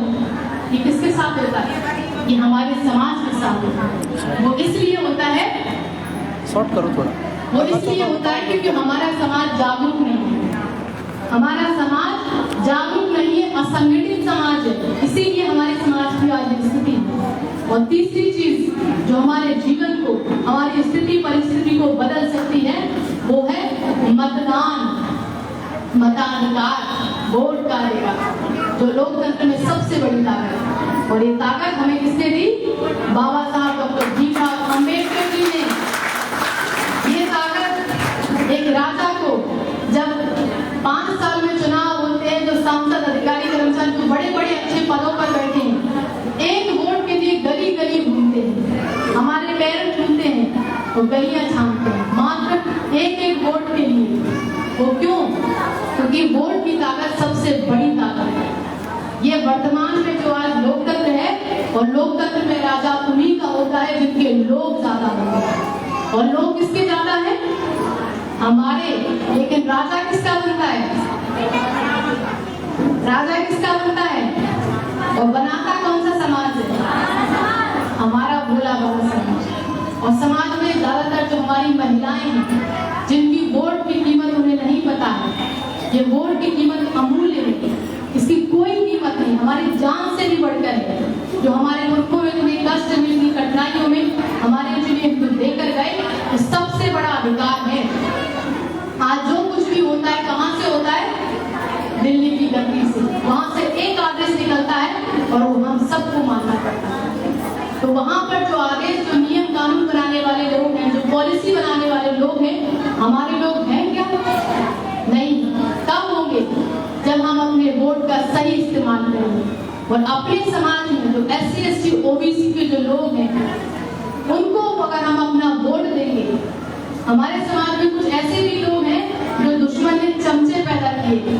ये किसके साथ होता है? ये हमारे समाज के साथ होता है। वो इसलिए होता है, शॉर्ट करो थोड़ा, वो इसलिए होता है क्योंकि हमारा समाज जागरूक नहीं है। हमारा समाज जागरूक नहीं है, असंगठित समाज है, इसीलिए हमारे समाज की आज स्थिति है। और तीसरी चीज जो हमारे जीवन को, हमारी स्थिति परिस्थिति को बदल सकती है वो है मतदान, मताधिकार, वोट डालेगा, जो लोकतंत्र में सबसे बड़ी ताकत है। और ये ताकत हमें किसने दी? बाबा साहब डॉक्टर भीमराव अम्बेडकर जी ने। ये ताकत एक राजा को जब 5 साल में चुनाव होते हैं, जो सांसद, अधिकारी, कर्मचारी जो बड़े बड़े अच्छे पदों पर बैठे हैं, एक वोट के लिए गली गली घूमते हैं, हमारे पैर छूते हैं और गलियां छानते हैं, मात्र एक एक वोट के लिए। वो क्यों? क्योंकि वोट की ताकत सबसे बड़ी ताकत है। ये वर्तमान में जो आज लोकतंत्र है, और लोकतंत्र में राजा उन्हीं का होता है जिनके लोग ज्यादा होते हैं। और लोग किसके ज्यादा है? हमारे। लेकिन राजा किसका बनता है? राजा किसका बनता है? और बनाता कौन सा समाज है? हमारा भोला भाला समाज। और समाज में ज्यादातर जो हमारी महिलाएं हैं, जिनकी वोट की कीमत उन्हें नहीं पता है, ये वोट की कीमत अमूल्य है, इसकी कोई कीमत नहीं, हमारी जान से भी बढ़कर है। जो हमारे मुल्कों में जिन्हें कष्ट मिलती, कठिनाइयों में हमारे जिन्हें देकर गए, वो सबसे बड़ा अधिकार है। आज जो कुछ भी होता है कहाँ से होता है? दिल्ली की गद्दी से। वहां से एक आदेश निकलता है और वो हम सबको मानना पड़ता है। तो वहां पर जो आदेश, जो नियम कानून बनाने वाले लोग हैं, जो पॉलिसी बनाने वाले लोग हैं, हमारे लोग हैं क्या? नहीं। कब होंगे? जब हम अपने वोट का सही इस्तेमाल करेंगे। और अपने समाज में जो SC ST OBC के जो लोग हैं, उनको अगर हम अपना वोट देंगे, हमारे समाज में कुछ ऐसे भी लोग हैं जो दुश्मन ने चमचे पैदा किए,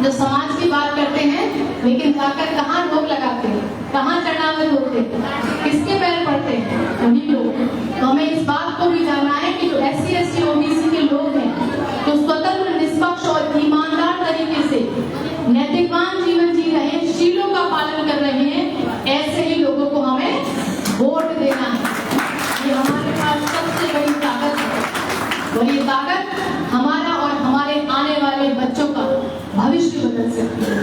जो समाज की बात करते हैं लेकिन जाकर कहाँ रोक लगाते हैं, कहाँ चढ़ावत होते हैं, किसके पैर पड़ते हैं? वही लोग। तो हमें इस बात को भी जानना है कि जो SC ST OBC के लोग हैं, जो स्वतंत्र, निष्पक्ष और ईमानदार तरीके से नैतिकवान जीवन जी रहे हैं, शीलों का पालन कर रहे हैं, ऐसे ही लोगों को हमें वोट देना है। ये हमारे पास सबसे बड़ी ताकत है और ये ताकत हमारा और हमारे आने वाले बच्चों का भविष्य बदल सकती है।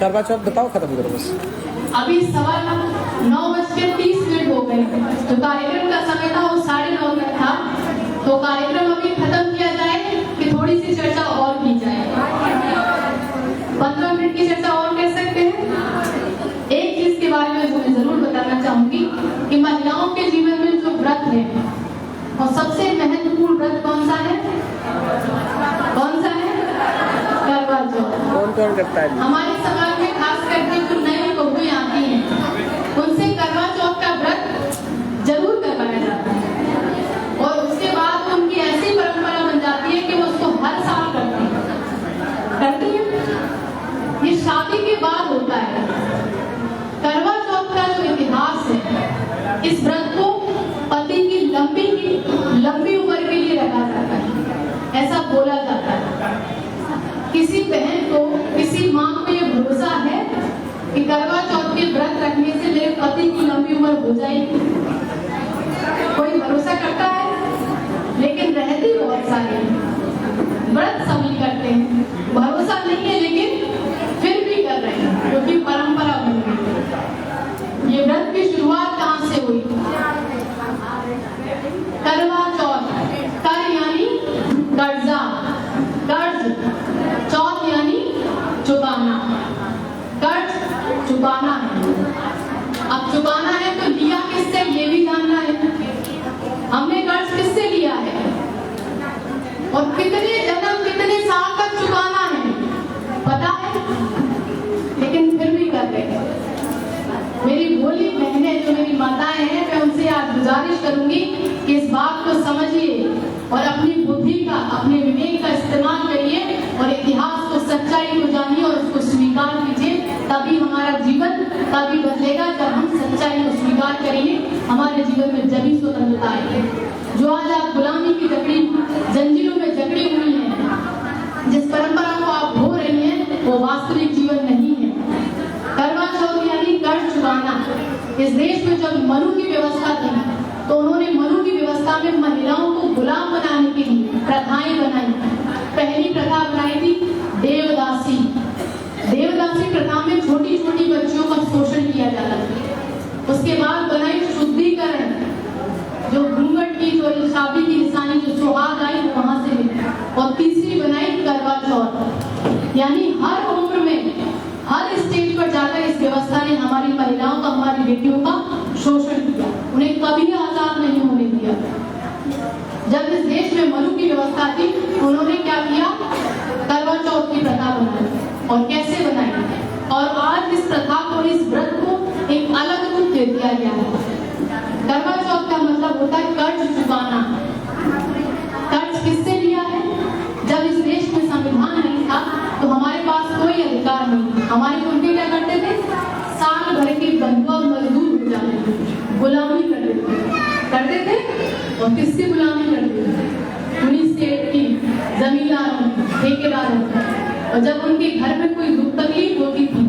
करवा चौथ बताओ, खत्म करो बस। अभी 9:30 हो गए। जो कार्यक्रम का समय था वो 9:30 तक था, तो कार्यक्रम अभी खत्म किया जाए कि थोड़ी सी चर्चा और की जाए? 15 मिनट की चर्चा और कर सकते हैं। एक चीज के बारे में मैं जरूर बताना चाहूंगी कि महिलाओं करता है। हमारे समाज में खास करके जो नई बहुएं आती हैं उनसे करवा चौथ का व्रत जरूर करवाया जाता है और उसके बाद उनकी ऐसी परंपरा बन जाती है कि वो उसको हर साल करती है। ये शादी के बाद होता है। करवा चौथ का जो इतिहास है, इस व्रत को पति की लंबी उम्र के लिए रखा जाता है, ऐसा बोला जाता है। किसी बहन को, किसी माँ को ये भरोसा है कि करवा चौथ के व्रत रखने से मेरे पति की लंबी उम्र हो जाएगी। कोई भरोसा करता है, लेकिन रहती बहुत सारे व्रत सभी करते हैं, भरोसा नहीं है लेकिन फिर भी कर रहे हैं क्योंकि परंपरा बन गई। ये व्रत की शुरुआत कहाँ से हुई? करवा चौथ, कर यानी कर्जा, कर्ज, चौथ यानी चुकाना, कर्ज चुकाना है। अब चुकाना है तो लिया किससे ये भी जानना है। हमने कर्ज किससे लिया है और कितने जन्म कितने साल तक चुकाना है पता है, लेकिन फिर भी कर रहे हैं। मेरी भोली बहनें जो मेरी माताएं हैं, मैं उनसे आज गुजारिश करूंगी कि इस बात को समझिए और अपनी बुद्धि का, अपने विवेक का इस्तेमाल करिए और इतिहास को, सच्चाई को जानिए और उसको स्वीकार कीजिए। तभी हमारा जीवन तभी बदलेगा जब हम सच्चाई को स्वीकार करेंगे। हमारे जीवन में जभी स्वतंत्रता आएगी। जो आज आप गुलामी की जंजीरों में जकड़ी हुई हैं, जिस परंपरा को आप ढो रही हैं, वो वास्तविक जीवन नहीं है। करवा चौथ यानी कर्ज चुकाना। इस देश में जब मनु की व्यवस्था थी तो उन्होंने मनु की व्यवस्था में महिलाओं को गुलाम बनाने के लिए प्रथाएं बनाई। पहली प्रथा बनाई थी देवदासी। देवदासी प्रथा में छोटी छोटी बच्चियों का शोषण किया जाता था। उसके बाद बनाई शुद्धिकरण, जो घूंघट की, जो शादी की निशानी, जो सुहाग आई वो वहां से मिली। और तीसरी बनाई करवा चौथ, यानी हर उम्र में, हर स्टेज पर जाकर इस व्यवस्था ने हमारी महिलाओं का, हमारी बेटियों का शोषण किया, उन्हें कभी आजाद नहीं होने दिया। जब इस देश में मनु की व्यवस्था थी उन्होंने क्या किया? करवा चौथ की प्रथा बनाई। और कैसे बनाई? और आज इस प्रथा को, इस व्रत को एक अलग रूप दे दिया गया है। करवा चौथ का मतलब होता है कर्ज चुकाना। कर्ज किससे लिया है? जब इस देश में संविधान नहीं था तो हमारे पास कोई अधिकार नहीं। हमारे मुर्गे क्या करते थे? साल भर के बंधुआ मजदूर हो जाते थे, गुलामी करते थे। और किसकी गुलामी करते थे? उन्हीं सेठ की, जमींदारों, ठेकेदारों। और जब उनके घर में कोई दुख तकलीफ होती थी,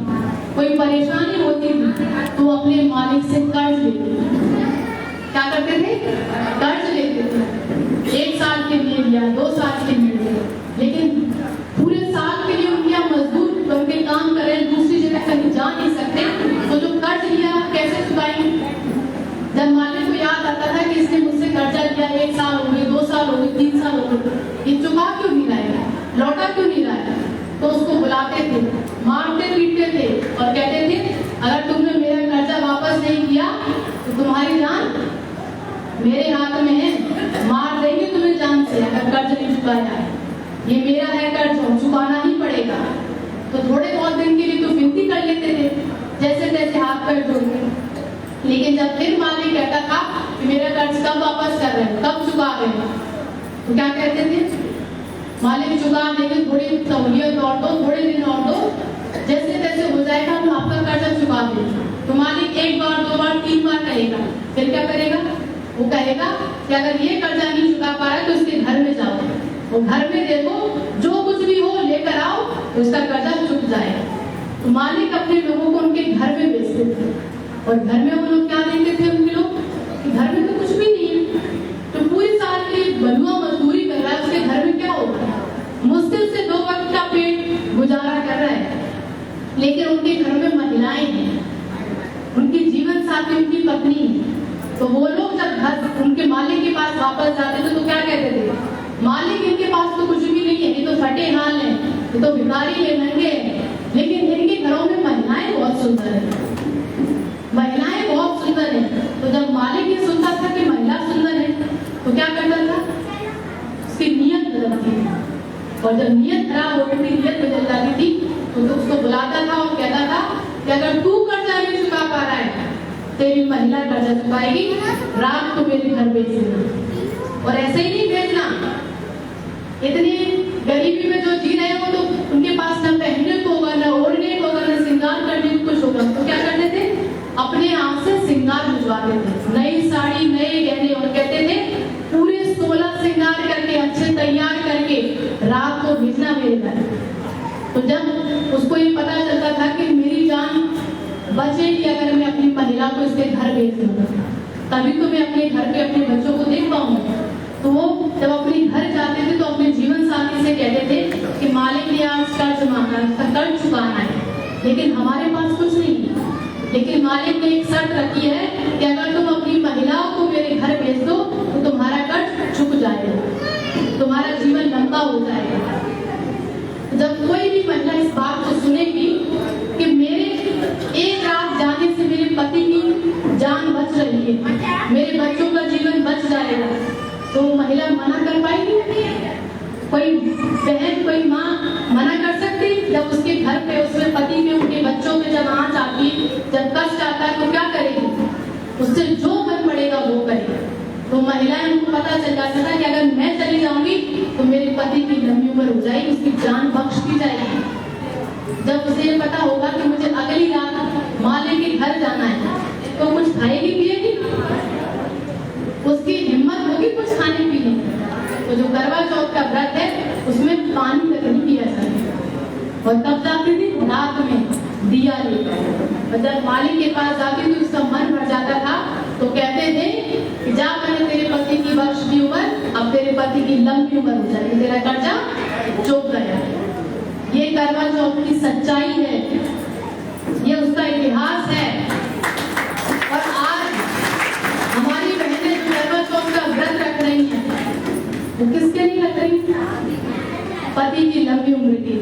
कोई परेशानी होती थी, तो अपने मालिक से कर्ज लेते थे। क्या करते थे? कर्ज लेते थे। 1 साल के लिए लिया, 2 साल के लिए लिया, लेकिन पूरे साल के लिए उनके यहाँ मजदूर बनके काम कर रहे हैं, दूसरी जगह कहीं जा नहीं सकते, तो जो कर्ज लिया कैसे चुकाएंगे? जब मालिक को याद आता था कि इसने मुझसे कर्जा लिया, 1 साल हो गए, 2 साल हो गए, 3 साल हो गए, ये चुका क्यों नहीं रहा है, लौटा क्यों नहीं रहा है, तो उसको बुलाते थे, मारते पीटते थे और कहते थे अगर तुमने मेरा कर्जा वापस नहीं किया तो तुम्हारी जान मेरे हाथ में है, मार देंगे तुम्हें जान से अगर कर्ज नहीं चुकाया। ये मेरा है कर्ज, चुकाना ही पड़ेगा। तो थोड़े बहुत दिन के लिए तो विनती कर लेते थे, जैसे तैसे हाथ पैर जोड़ के। लेकिन जब फिर मालिक कहता था कि मेरा कर्ज कब वापस कर रहे हो, कब चुका रहे हो, तो क्या कहते थे? मालिक चुका देंगे, थोड़ी सहूलियत और दो, थोड़े दिन और दो, जैसे तैसे हो जाएगा, हम आपका कर्जा चुका देंगे। तो मालिक 1 बार 2 बार 3 बार कहेगा, फिर क्या करेगा? वो कहेगा कि अगर ये कर्जा नहीं चुका पा रहा तो इसके घर में जाओ, वो घर में देखो, जो कुछ भी हो लेकर आओ, तो इसका कर्जा चुक जाएगा। तो मालिक अपने लोगों को उनके घर में भेजते थे। और घर में वो लोग क्या देखते थे? उनके लोग कि घर में तो कुछ भी नहीं है, तो पूरी साल की बलुआ मजदूरी कर रहा है, उसके घर में क्या होगा? मुश्किल से 2 वक्त का पेट गुजारा कर रहा है। लेकिन उनके घर में महिलाएं हैं, उनकी जीवन साथी उनकी पत्नी है। तो वो लोग जब घर उनके मालिक के पास वापस जाते थे तो क्या कहते थे? मालिक इनके पास तो कुछ भी नहीं है, ये तो फटे हाल है, ये तो भिखारी है, नंगे हैं, लेकिन इनके घरों में महिलाएं बहुत सुंदर है, महिलाएं बहुत सुंदर है। तो जब मालिक ये सुनता था कि महिला सुंदर है तो क्या करता था? उसकी नीयत बदलती थी। और जब नीयत खराब होती थी, नीयत बदल जाती थी, तो उसको बुलाता था और कहता था कि अगर तू कर्जा नहीं चुका पा रहा है, तेरी महिला कर्जा चुकाएगी, रात को मेरे घर भेज देना। और ऐसे ही नहीं भेजना, इतनी गरीबी में जो जी रहे हो तो उनके पास न पहनने को होगा, न ओढ़ने को होगा, न श्रृंगार करने को कुछ होगा, तो क्या करते थे, अपने आप से श्रृंगार भिजवाते थे, नई साड़ी, नए गहने, और कहते थे पूरे 16 श्रृंगार करके, अच्छे तैयार करके रात को भेजना मेरे घर। तो जब उसको ये पता चलता था कि मेरी जान बचेगी अगर मैं अपनी महिला को इसके घर भेज दूंगा, तभी तो मैं अपने घर पे अपने बच्चों को देख पाऊंगा। तो वो जब अपने घर जाते थे तो अपने जीवन साथी से कहते थे कि मालिक ने आज कर्ज मांगा, इसका कर्ज चुकाना है, लेकिन हमारे पास कुछ नहीं है, लेकिन मालिक ने एक शर्त रखी है कि अगर तुम अपनी महिलाओं को मेरे घर भेज दो तो तुम्हारा कर्ज चुक जाएगा, तुम्हारा जीवन लंबा हो जाएगा। जब कोई भी महिला इस बात को सुनेगी कि मेरे एक रात जाने से मेरे पति की जान बच रही है, मेरे बच्चों का जीवन बच जाएगा, तो महिला मना कर पाएगी? कोई बहन, कोई माँ मना कर सकती? जब उसके घर पे, उसमें पति में, उनके बच्चों में जब आंच आती, जब कष्ट आता है तो क्या करेगी? उससे जो मन पड़ेगा वो करेगी। तो महिलाएं, उनको पता चल जाता था कि अगर मैं चली जाऊंगी तो मेरे पति की लंबी उम्र हो जाएगी, उसकी जान बख्श दी जाएगी। जब उसे ये पता होगा कि मुझे अगली रात माले के घर जाना है, तो कुछ खाएगी पिएगी? उसकी हिम्मत होगी कुछ खाने पीने की? तो जो करवा चौथ का व्रत है उसमें पानी तक नहीं पिया जाता। और तब जाती थी रात में दिया लेकर, और जब मालिक के पास जाती तो उसका मन भर जाता था, तो कहते थे कि जा, मैंने तेरे पति की बख्श दी उम्र, अब तेरे पति की लंबी उम्र हो जाएगी, तेरा कर्जा चुक गया। ये करवा चौथ की सच्चाई है, ये उसका इतिहास है। और आज हमारी बहनें जो करवा चौथ का व्रत रख रही हैं, वो किसके लिए रख रही हैं? पति की लंबी उम्र की।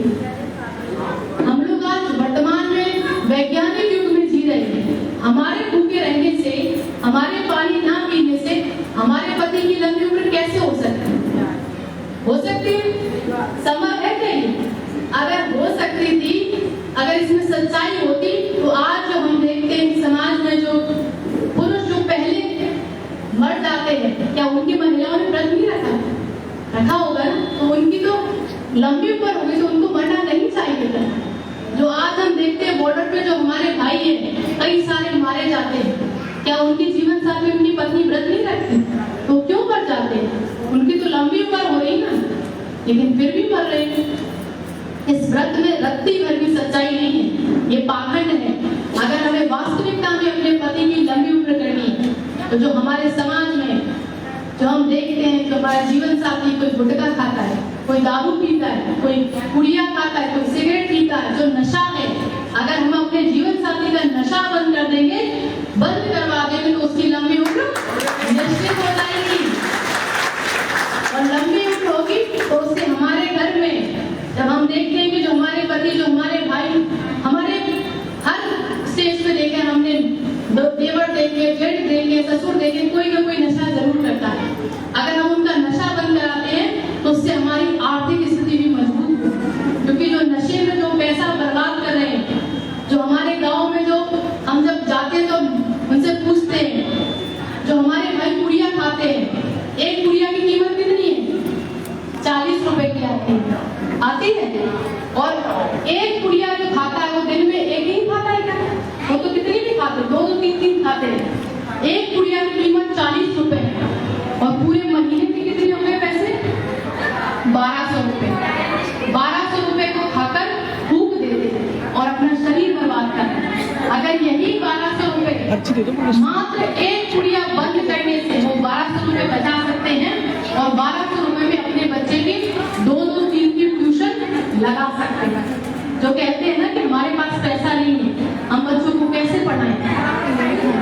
हम लोग आज वर्तमान में वैज्ञानिक युग में जी रहे हैं। हमारे भूखे रहने से, हमारे पानी ना पीने से हमारे पति की लंबी उम्र कैसे हो सकती है? हो सकती है? संभव है क्या ये? अगर हो सकती थी, अगर इसमें सच्चाई होती, तो आज जो हम देखते हैं समाज में जो पुरुष जो पहले मर जाते हैं, क्या उनकी महिलाओं ने व्रत नहीं रखा होगा ना? तो उनकी तो लंबी उम्र हो गई, तो उनको मरना नहीं चाहिए था। जो आज हम देखते हैं बॉर्डर पे जो हमारे भाई हैं, कई सारे मारे जाते हैं, क्या उनकी जीवन साथी, उनकी पत्नी व्रत नहीं रखती? तो क्यों मर जाते हैं? उनकी तो लंबी उम्र हो रही ना, लेकिन फिर भी मर रहे हैं। इस व्रत में रत्ती भर भी सच्चाई नहीं है, ये पाखंड है। अगर हमें वास्तविकता में अपने पति की लंबी उम्र करनी है, तो जो हमारे समाज में जो हम देखते हैं कि हमारा जीवन साथी कोई गुटखा खाता है, कोई दारू पीता है, कोई पुड़िया खाता है, कोई सिगरेट पीता है, जो नशा है, अगर हम अपने जीवन साथी का नशा बंद कर देंगे, बंद करवा देंगे, तो उसकी लंबी उम्र निश्चित हो जाएगी। और लंबी उम्र होगी तो उससे हमारे घर में, जब हम देखते हैं कि जो हमारे पति, जो हमारे भाई, हमारे हर स्टेज पे देखे हमने, देवर देखे, जेठ देखे, ससुर देखे, कोई ना कोई नशा जरूर करता है। अगर हम उनका नशा बंद कराते हैं तो उससे हमारी आर्थिक स्थिति भी मजबूत होगी, क्योंकि जो नशे में जो पैसा बर्बाद कर रहे हैं, जो हमारे गांव में जो हम जब जाते हैं तो उनसे पूछते हैं, जो हमारे भाई पुड़िया खाते हैं, एक पुड़िया की कीमत कितनी है? 40 रुपए की आती है। और एक पुड़िया जो खाता है वो दिन में एक ही खाता है क्या? वो तो कितनी भी खाते, 2-2, 3-3 खाते हैं। एक पुड़िया की कीमत 40 रुपए है, और पूरे महीने के कितने हो गए पैसे? 1200 रुपए। 1200 रुपए को खाकर फूक देते हैं और अपना शरीर बर्बाद करते हैं। अगर यही 1200 रुपए मात्र एक पुड़िया बंद करने से वो 1200 रुपए बचा सकते हैं, और 1200 रुपए में अपने बच्चे की 2-2, 3 की ट्यूशन लगा सकते हैं। जो कहते हैं ना कि हमारे पास पैसा नहीं है, हम बच्चों को कैसे पढ़ाएं?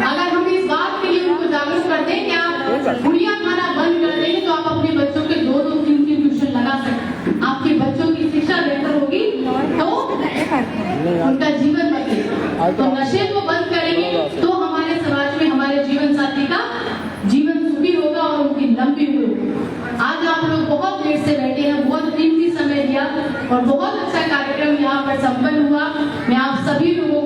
अगर हम इस बात के लिए उनको जागरूक कर दें कि आप पुड़िया खाना बंद कर देंगे, तो आप अपने बच्चों के 2-2, 3 की ट्यूशन लगा सकते हैं। आपके बच्चों की शिक्षा बेहतर होगी तो उनका जीवन बचेगा। तो नशे को बंद करेंगे तो हमारे समाज में हमारे जीवन साथी का जीवन सुखी होगा और उनकी लंबी उम्र होगी। आज आप लोग बहुत देर से बैठे हैं, बहुत कीमती समय दिया और बहुत अच्छा कार्यक्रम यहाँ पर पर संपन्न हुआ। मैं आप सभी लोगों